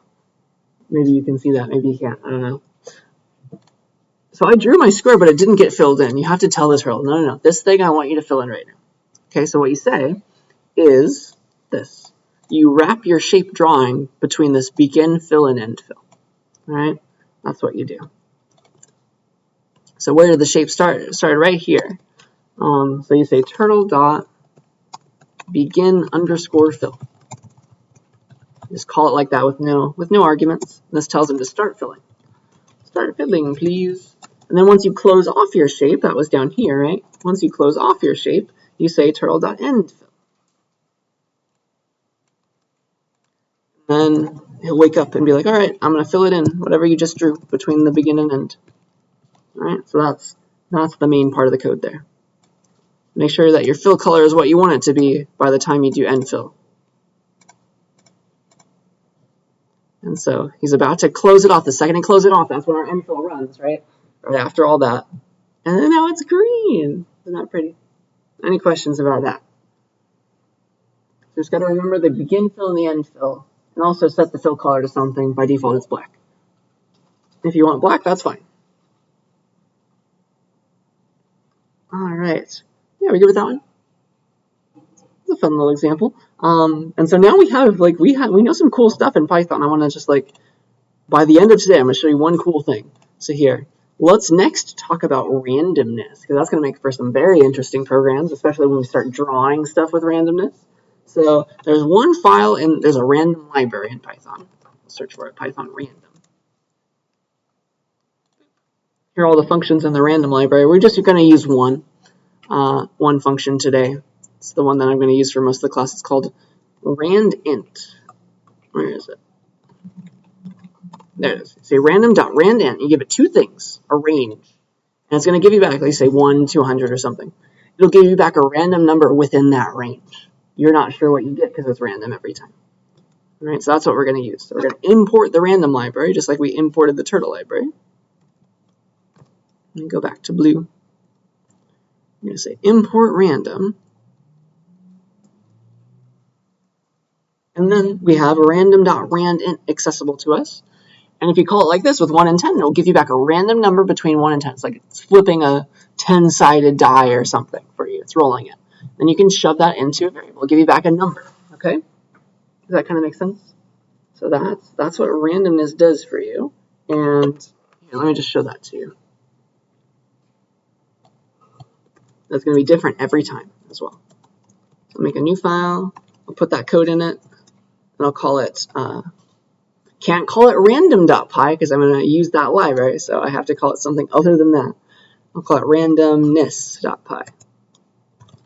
[SPEAKER 1] Maybe you can see that, maybe you can't, I don't know. So I drew my square, but it didn't get filled in. You have to tell the turtle, no, this thing I want you to fill in right now. Okay, so what you say is this. You wrap your shape drawing between this begin fill and end fill. All right, that's what you do. So where did the shape start? It started right here. So you say turtle dot begin underscore fill. Just call it like that with no arguments. This tells him to start filling. Start filling, please. And then once you close off your shape, that was down here, right? Once you close off your shape, you say turtle dot end fill. Then he'll wake up and be like, all right, I'm going to fill it in, whatever you just drew between the begin and end. All right, so that's the main part of the code there. Make sure that your fill color is what you want it to be by the time you do end fill. And so he's about to close it off. The second he closes it off, that's when our end fill runs, right? Right after all that. And then now it's green. Isn't that pretty? Any questions about that? So just got to remember the begin fill and the end fill. And also set the fill color to something. By default, it's black. If you want black, that's fine. All right. Yeah, we good with that one? It's a fun little example. And so now we have we know some cool stuff in Python. I want to just by the end of today, I'm going to show you one cool thing. So here, let's next talk about randomness, because that's going to make for some very interesting programs, especially when we start drawing stuff with randomness. So there's one file and there's a random library in Python. Search for it, Python random. Here are all the functions in the random library. We're just going to use one function today. It's the one that I'm going to use for most of the class. It's called randint. Where is it? There it is. Say random.randint. You give it two things, a range. And it's going to give you back, like say 1 to 100 or something. It'll give you back a random number within that range. You're not sure what you get because it's random every time. All right, so that's what we're going to use. So we're going to import the random library, just like we imported the turtle library. And go back to blue. I'm going to say import random. And then we have a random.randint accessible to us. And if you call it like this with 1 and 10, it will give you back a random number between 1 and 10. It's like it's flipping a 10-sided die or something for you. It's rolling it. Then you can shove that into a variable. It'll give you back a number. Okay? Does that kind of make sense? So that's what randomness does for you. And here, let me just show that to you. That's going to be different every time as well. So I'll make a new file. I'll put that code in it. And I'll call it, can't call it random.py because I'm going to use that library. So I have to call it something other than that. I'll call it randomness.py.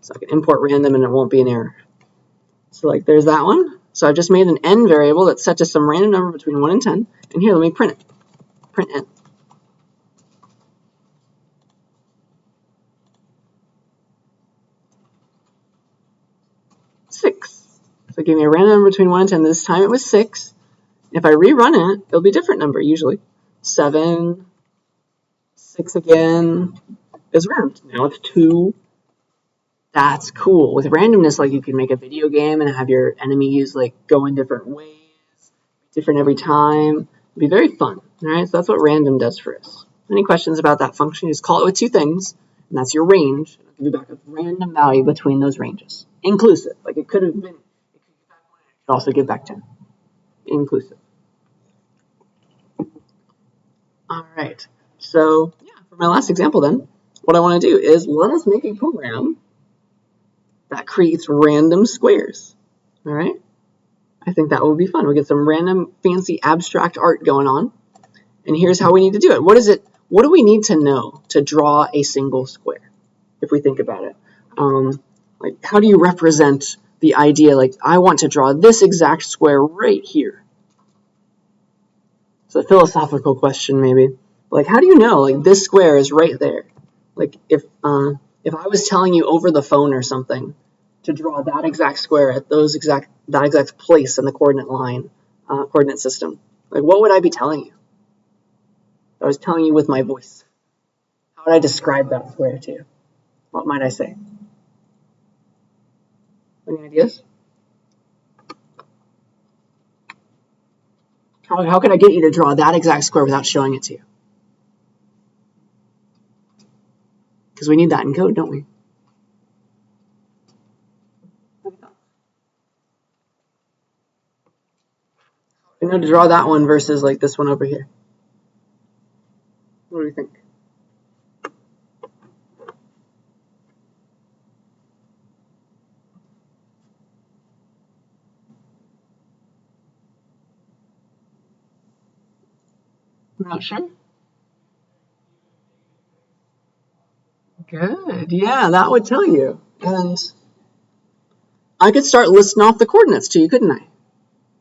[SPEAKER 1] So I can import random and it won't be an error. So there's that one. So I've just made an n variable that's set to some random number between 1 and 10. And here, let me print it. Print n. So give me a random number between 1 and 10. This time it was 6. If I rerun it, it'll be a different number usually. 7, 6 again. It's round. Now it's 2. That's cool. With randomness, you can make a video game and have your enemies go in different ways, different every time. It'd be very fun. All right, so that's what random does for us. Any questions about that function? You just call it with 2 things, and that's your range. It'll give you back a random value between those ranges, inclusive. It could have been. It could also give back 10, inclusive. All right. So yeah, for my last example, then, what I want to do is let us make a program that creates random squares. All right. I think that will be fun. We'll get some random fancy abstract art going on. And here's how we need to do it. What is it? What do we need to know to draw a single square? If we think about it, like how do you represent the idea? Like I want to draw this exact square right here. It's a philosophical question, maybe. Like how do you know? Like this square is right there. Like if I was telling you over the phone or something to draw that exact square at that exact place in the coordinate line, coordinate system, like what would I be telling you? I was telling you with my voice. How would I describe that square to you? What might I say? Any ideas? How can I get you to draw that exact square without showing it to you? Because we need that in code, don't we? I know to draw that one versus like this one over here. What do you think? Not sure? Good. Yeah, that would tell you. And I could start listing off the coordinates to you, couldn't I?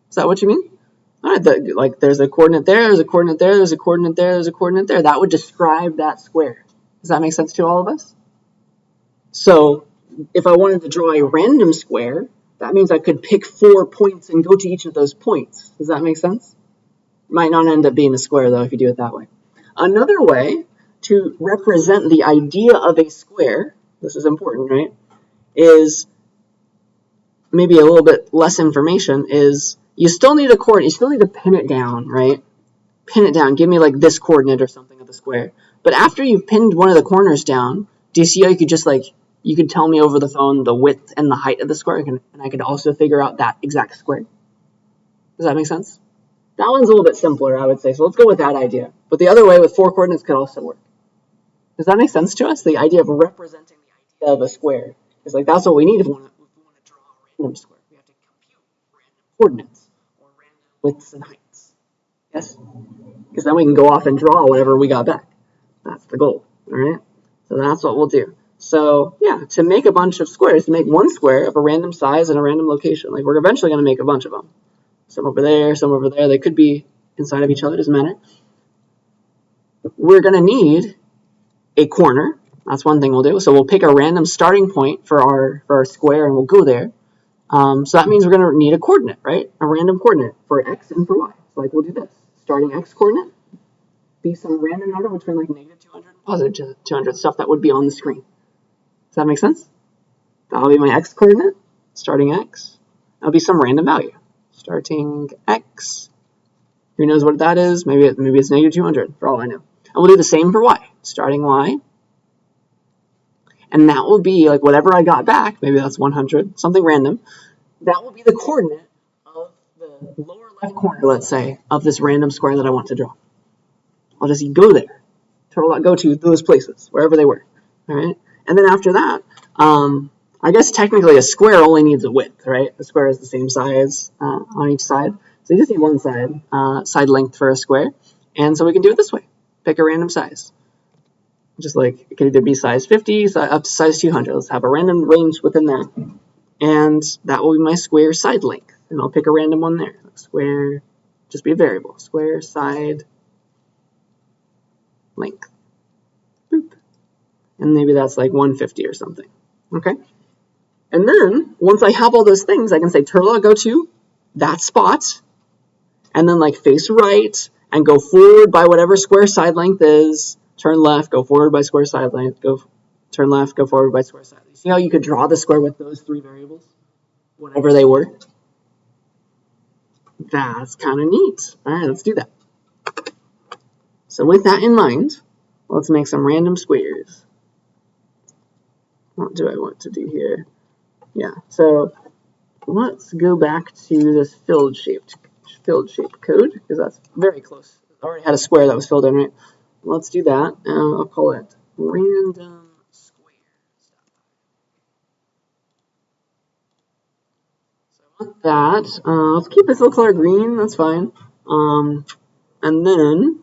[SPEAKER 1] Is that what you mean? All right, like there's a coordinate there, there's a coordinate there, there's a coordinate there, there's a coordinate there. That would describe that square. Does that make sense to all of us? So if I wanted to draw a random square, that means I could pick 4 points and go to each of those points. Does that make sense? Might not end up being a square, though, if you do it that way. Another way to represent the idea of a square, this is important, right, is maybe a little bit less information, is you still need a coordinate. You still need to pin it down, right? Pin it down. Give me like this coordinate or something of the square. But after you've pinned one of the corners down, do you see how you could just like, you could tell me over the phone the width and the height of the square, and I could also figure out that exact square? Does that make sense? That one's a little bit simpler, I would say, so let's go with that idea. But the other way with 4 coordinates could also work. Does that make sense to us? The idea of representing the idea of a square is like, that's what we need if we want to draw a random square. We have to compute random coordinates or random widths and heights. Yes? Because then we can go off and draw whatever we got back. That's the goal, all right? So that's what we'll do. So yeah, to make a bunch of squares, to make one square of a random size and a random location, like we're eventually going to make a bunch of them. Some over there, some over there. They could be inside of each other, doesn't matter. We're going to need a corner. That's one thing we'll do. So we'll pick a random starting point for our square and we'll go there. So that means we're going to need a coordinate, right? A random coordinate for x and for y. So like we'll do this. Starting x coordinate, be some random number between like negative 200 and positive 200, stuff that would be on the screen. Does that make sense? That'll be my x coordinate, starting x. That'll be some random value. Starting x. Who knows what that is? Maybe it's negative 200 for all I know. And we'll do the same for y. Starting y. And that will be like whatever I got back. Maybe that's 100, something random. That will be the coordinate of the lower left corner, let's say, of this random square that I want to draw. I'll just go there. Go to those places, wherever they were. All right. And then after that, I guess technically a square only needs a width, right? A square is the same size on each side. So you just need one side length for a square. And so we can do it this way. Pick a random size. Just like it could either be size 50 up to size 200. Let's have a random range within that. And that will be my square side length. And I'll pick a random one there. Square, just be a variable. Square side length. Boop. And maybe that's like 150 or something. Okay? And then, once I have all those things, I can say, Turla, go to that spot, and then like face right, and go forward by whatever square side length is, turn left, go forward by square side length, turn left, go forward by square side length. You see how you could draw the square with those 3 variables? Whatever they were? That's kind of neat. All right, let's do that. So with that in mind, let's make some random squares. What do I want to do here? Yeah, so let's go back to this filled shaped code, because that's very close. I already had a square that was filled in, right? Let's do that. I'll call it random squares. So I want that. Let's keep this little color green. That's fine. And then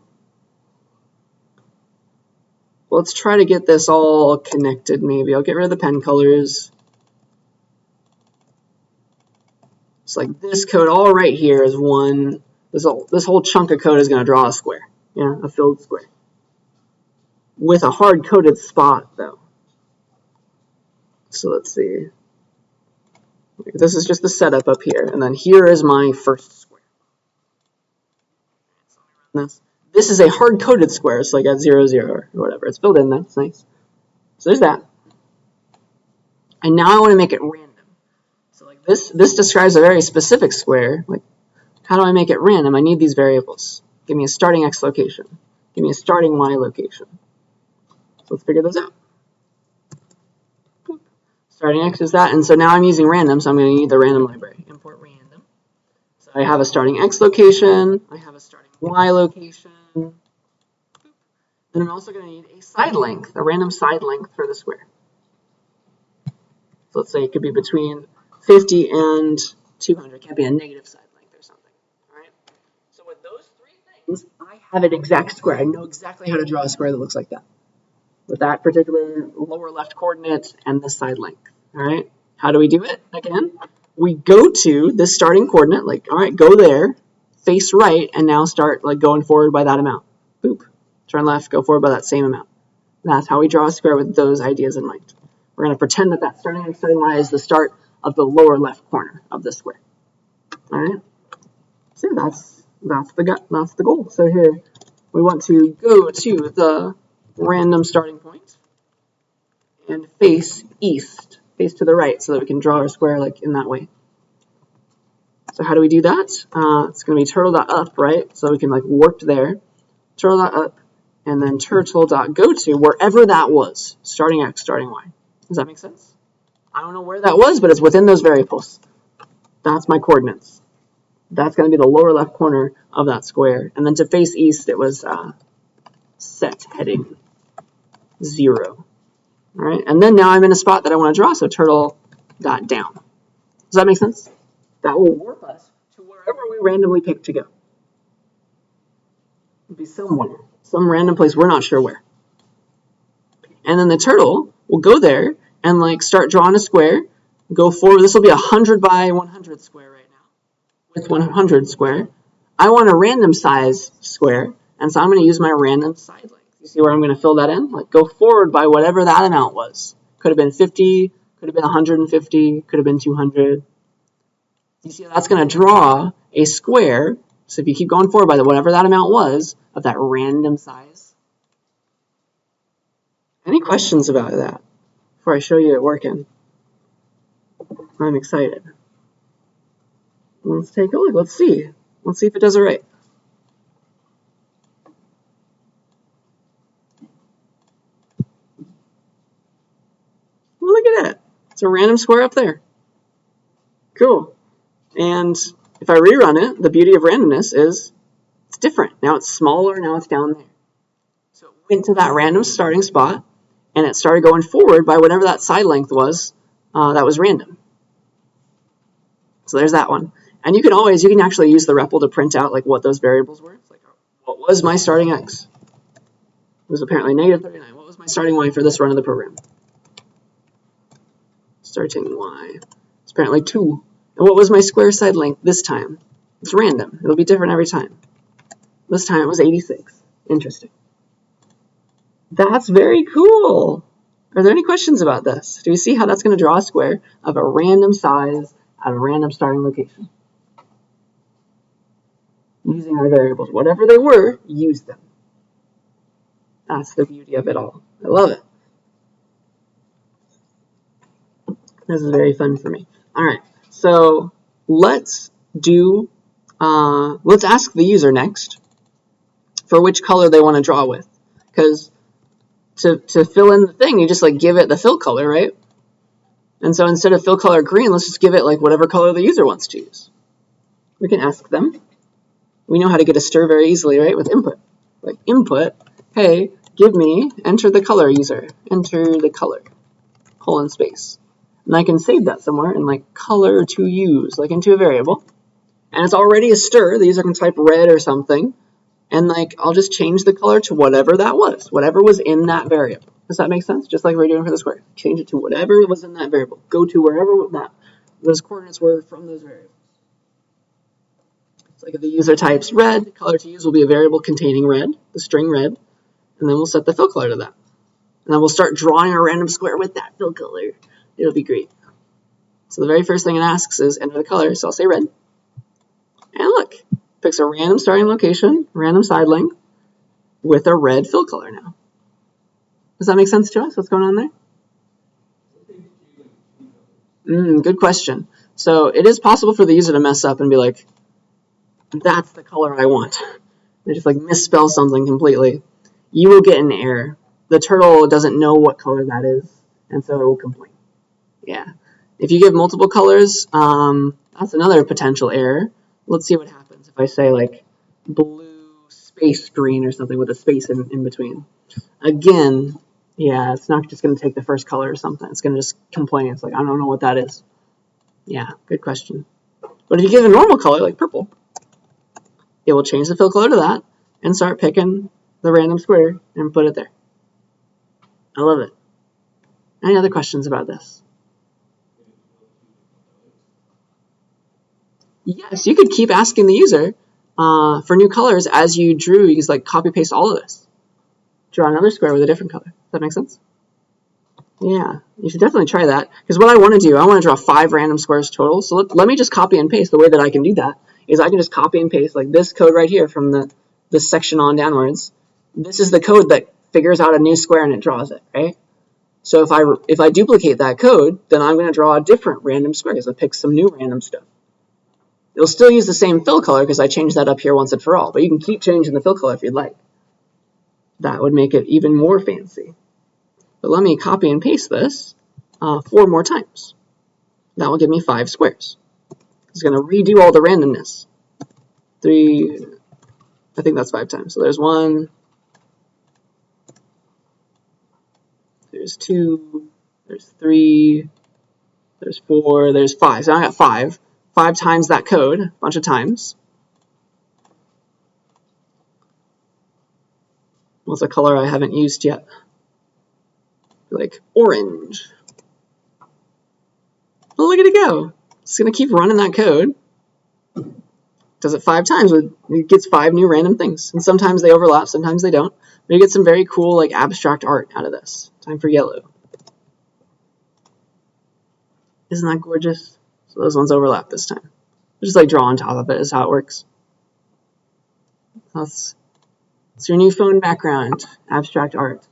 [SPEAKER 1] let's try to get this all connected maybe. I'll get rid of the pen colors. It's like this code all right here is one. This whole chunk of code is going to draw a square. Yeah, a filled square. With a hard-coded spot, though. So let's see. This is just the setup up here. And then here is my first square. This is a hard-coded square. It's like at 0, 0 or whatever. It's filled in there. It's nice. So there's that. And now I want to make it random. So like this describes a very specific square. Like, how do I make it random? I need these variables. Give me a starting x location. Give me a starting y location. So let's figure those out. Starting x is that, and so now I'm using random, so I'm going to need the random library. Import random. So I have a starting x location. I have a starting y location. Then I'm also going to need a side length, a random side length for the square. So let's say it could be between 50 and 200. It can't be a negative side length or something. All right. So with those three things, I have an exact square. I know exactly how to draw a square that looks like that, with that particular lower left coordinate and the side length. All right. How do we do it? Again, we go to this starting coordinate. Like, all right, go there, face right, and now start like going forward by that amount. Boop. Turn left, go forward by that same amount. That's how we draw a square with those ideas in mind. We're going to pretend that that starting x, starting y is the start of the lower left corner of the square. All right. So that's the goal. So here we want to go to the random starting point and face east, face to the right, so that we can draw our square like in that way. So how do we do that? It's going to be turtle.up, right? So we can like warp there, turtle.up, and then turtle.go to wherever that was, starting x, starting y. Does that make sense? I don't know where that was, but it's within those variables. That's my coordinates. That's going to be the lower left corner of that square. And then to face east, it was set heading 0. All right, and then now I'm in a spot that I want to draw, so turtle.down. Does that make sense? That will warp us to wherever we randomly pick to go. It'll be somewhere, some random place, we're not sure where. And then the turtle will go there and like start drawing a square, go forward. This will be a 100 by 100 square right now. With 100 square, I want a random size square, and so I'm going to use my random side length. You see where I'm going to fill that in? Like go forward by whatever that amount was. Could have been 50, could have been 150, could have been 200. You see that's going to draw a square. So if you keep going forward by whatever that amount was of that random size. Any questions about that before I show you it working? I'm excited. Let's take a look. Let's see. Let's see if it does it right. Well, look at that. It's a random square up there. Cool. And if I rerun it, the beauty of randomness is it's different. Now it's smaller, now it's down there. So it went to that random starting spot, and it started going forward by whatever that side length was that was random. So there's that one. And you can actually use the REPL to print out like what those variables were. It's like, what was my starting x? It was apparently negative 39. What was my starting y for this run of the program? Starting y. It's apparently 2. And what was my square side length this time? It's random. It'll be different every time. This time it was 86. Interesting. That's very cool. Are there any questions about this? Do you see how that's going to draw a square of a random size at a random starting location? Using our variables. Whatever they were, use them. That's the beauty of it all. I love it. This is very fun for me. All right, so let's ask the user next for which color they want to draw with. Because to fill in the thing, you just like give it the fill color, right? And so instead of fill color green, let's just give it like whatever color the user wants to use. We can ask them. We know how to get a stir very easily, right? With input. Like input, hey, give me, enter the color user. Enter the color, colon space. And I can save that somewhere in like color to use, like into a variable. And it's already a stir. The user can type red or something. and like I'll just change the color to whatever that was, whatever was in that variable. Does that make sense? Just like we're doing for the square. Change it to whatever was in that variable. Go to wherever those coordinates were from those variables. So like if the user types red, the color to use will be a variable containing red, the string red, and then we'll set the fill color to that. And then we'll start drawing a random square with that fill color. It'll be great. So the very first thing it asks is enter the color, so I'll say red. And look, picks a random starting location, random side length, with a red fill color now. Does that make sense to us? What's going on there? Good question. So it is possible for the user to mess up and be like, that's the color I want. They just like misspell something completely. You will get an error. The turtle doesn't know what color that is, and so it will complain. Yeah. If you give multiple colors, that's another potential error. Let's see what happens if I say like blue space green or something with a space in between. Again, yeah, it's not just going to take the first color or something. It's going to just complain. It's like, I don't know what that is. Yeah, good question. But if you give a normal color, like purple, it will change the fill color to that and start picking the random square and put it there. I love it. Any other questions about this? Yes, you could keep asking the user for new colors as you drew. You just like copy paste all of this. Draw another square with a different color. Does that make sense? Yeah, you should definitely try that. Because what I want to do, I want to draw 5 random squares total. So let me just copy and paste. The way that I can do that is I can just copy and paste like this code right here from this section on downwards. This is the code that figures out a new square and it draws it, right? So if I duplicate that code, then I'm going to draw a different random square because I pick some new random stuff. It'll still use the same fill color because I changed that up here once and for all, but you can keep changing the fill color if you'd like. That would make it even more fancy. But let me copy and paste this 4 more times. That will give me 5 squares. It's going to redo all the randomness. 3, I think that's 5 times. So there's 1, there's 2, there's 3, there's 4, there's 5. So I got 5. 5 times that code, a bunch of times. What's a color I haven't used yet? Like orange. Oh, look at it go. It's going to keep running that code. Does it 5 times. It gets 5 new random things. And sometimes they overlap, sometimes they don't. But you get some very cool like abstract art out of this. Time for yellow. Isn't that gorgeous? So those ones overlap this time. Just like draw on top of it is how it works. That's your new phone background, abstract art. It's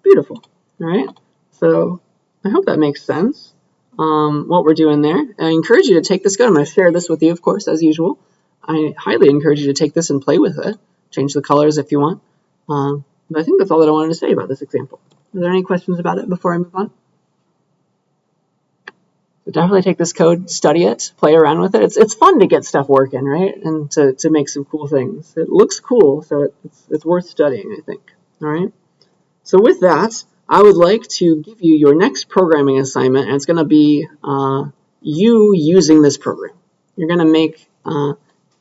[SPEAKER 1] beautiful, all right? So I hope that makes sense, what we're doing there. I encourage you to take this code. I'm going to share this with you, of course, as usual. I highly encourage you to take this and play with it. Change the colors if you want. But I think that's all that I wanted to say about this example. Are there any questions about it before I move on? So definitely take this code, study it, play around with it. It's fun to get stuff working, right? And to make some cool things. It looks cool, so it's worth studying, I think. All right? So with that, I would like to give you your next programming assignment, and it's going to be you using this program. You're going to make, I'm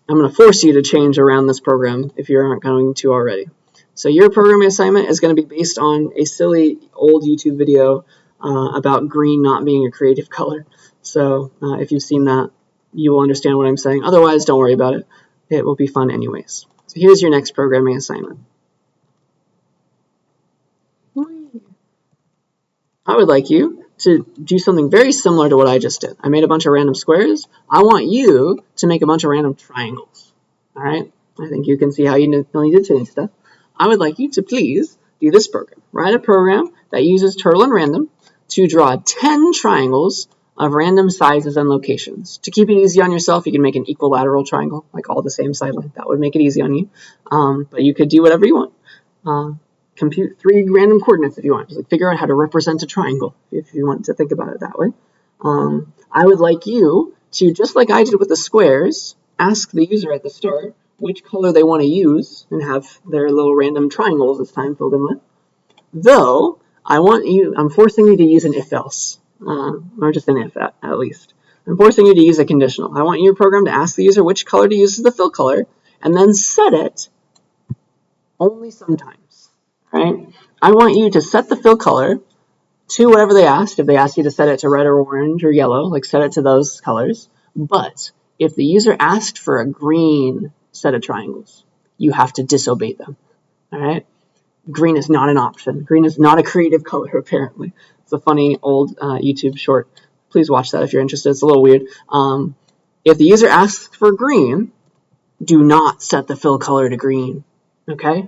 [SPEAKER 1] going to force you to change around this program if you aren't going to already. So your programming assignment is going to be based on a silly old YouTube video about green not being a creative color. So if you've seen that, you will understand what I'm saying. Otherwise, don't worry about it. It will be fun anyways. So here's your next programming assignment. I would like you to do something very similar to what I just did. I made a bunch of random squares. I want you to make a bunch of random triangles. All right? I think you can see how you need to change stuff. I would like you to please do this program. Write a program that uses Turtle and Random to draw 10 triangles of random sizes and locations. To keep it easy on yourself, you can make an equilateral triangle, like all the same side length. That would make it easy on you. But you could do whatever you want. Compute 3 random coordinates if you want. Just like figure out how to represent a triangle if you want to think about it that way. I would like you to, just like I did with the squares, ask the user at the start which color they want to use and have their little random triangles this time filled in with. Though, I'm forcing you to use an if-else, or just an if at least. I'm forcing you to use a conditional. I want your program to ask the user which color to use as the fill color, and then set it only sometimes, right? I want you to set the fill color to whatever they asked. If they asked you to set it to red or orange or yellow, like set it to those colors. But if the user asked for a green set of triangles, you have to disobey them, all right? Green is not an option. Green is not a creative color, apparently. It's a funny old YouTube short. Please watch that if you're interested. It's a little weird. If the user asks for green, do not set the fill color to green, okay?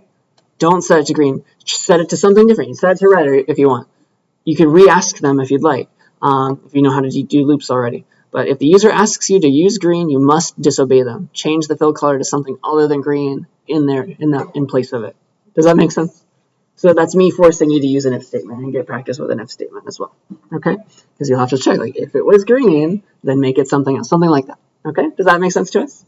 [SPEAKER 1] Don't set it to green. Set it to something different. You set it to red if you want. You can re-ask them if you'd like, if you know how to do loops already. But if the user asks you to use green, you must disobey them. Change the fill color to something other than green in place of it. Does that make sense? So that's me forcing you to use an if statement and get practice with an if statement as well, okay? Because you'll have to check, like, if it was green, then make it something else, something like that, okay? Does that make sense to us?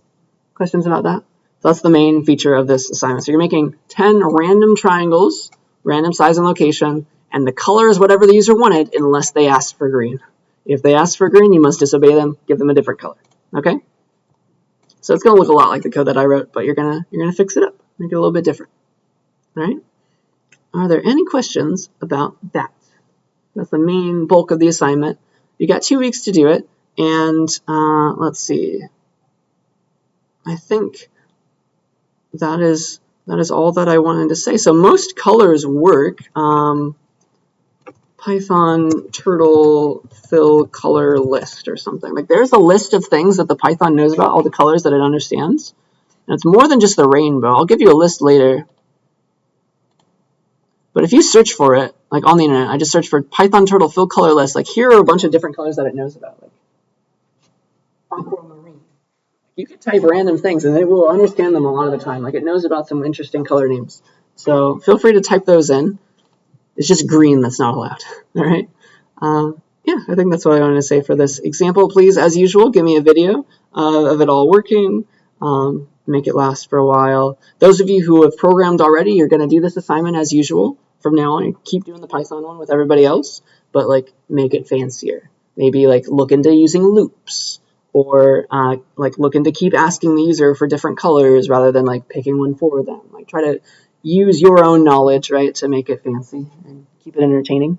[SPEAKER 1] Questions about that? So that's the main feature of this assignment. So you're making 10 random triangles, random size and location, and the color is whatever the user wanted unless they asked for green. If they ask for green, you must disobey them, give them a different color, okay? So it's going to look a lot like the code that I wrote, but you're gonna fix it up, make it a little bit different, all right? Are there any questions about that? That's the main bulk of the assignment. You got 2 weeks to do it, and let's see. I think that is all that I wanted to say. So most colors work. Python turtle fill color list or something. Like there's a list of things that the Python knows about, all the colors that it understands. And it's more than just the rainbow. I'll give you a list later. But if you search for it, like on the internet, I just search for Python turtle fill color list. Like here are a bunch of different colors that it knows about. Like aquamarine. You could type random things and it will understand them a lot of the time. Like it knows about some interesting color names. So feel free to type those in. It's just green that's not allowed. All right. Yeah, I think that's what I wanted to say for this example. Please, as usual, give me a video of it all working. Make it last for a while. Those of you who have programmed already, you're going to do this assignment as usual from now on. Keep doing the Python one with everybody else, but like make it fancier. Maybe like look into using loops, or like look into keep asking the user for different colors rather than like picking one for them. Like try to use your own knowledge, right, to make it fancy and keep it entertaining.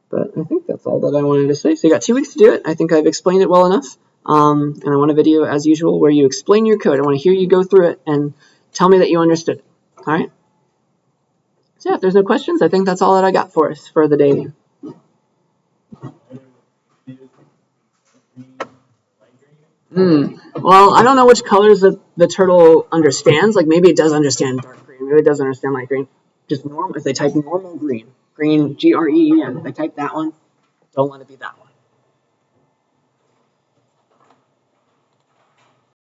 [SPEAKER 1] But I think that's all that I wanted to say. So you got 2 weeks to do it. I think I've explained it well enough. And I want a video, as usual, where you explain your code. I want to hear you go through it and tell me that you understood it. All right? So yeah, if there's no questions, I think that's all that I got for us for the day. Well, I don't know which colors the turtle understands. Like maybe it does understand dark green. Maybe it doesn't understand light green. Just normal. If they type normal green, green, G-R-E-E-N, if they type that one, don't let it be that one.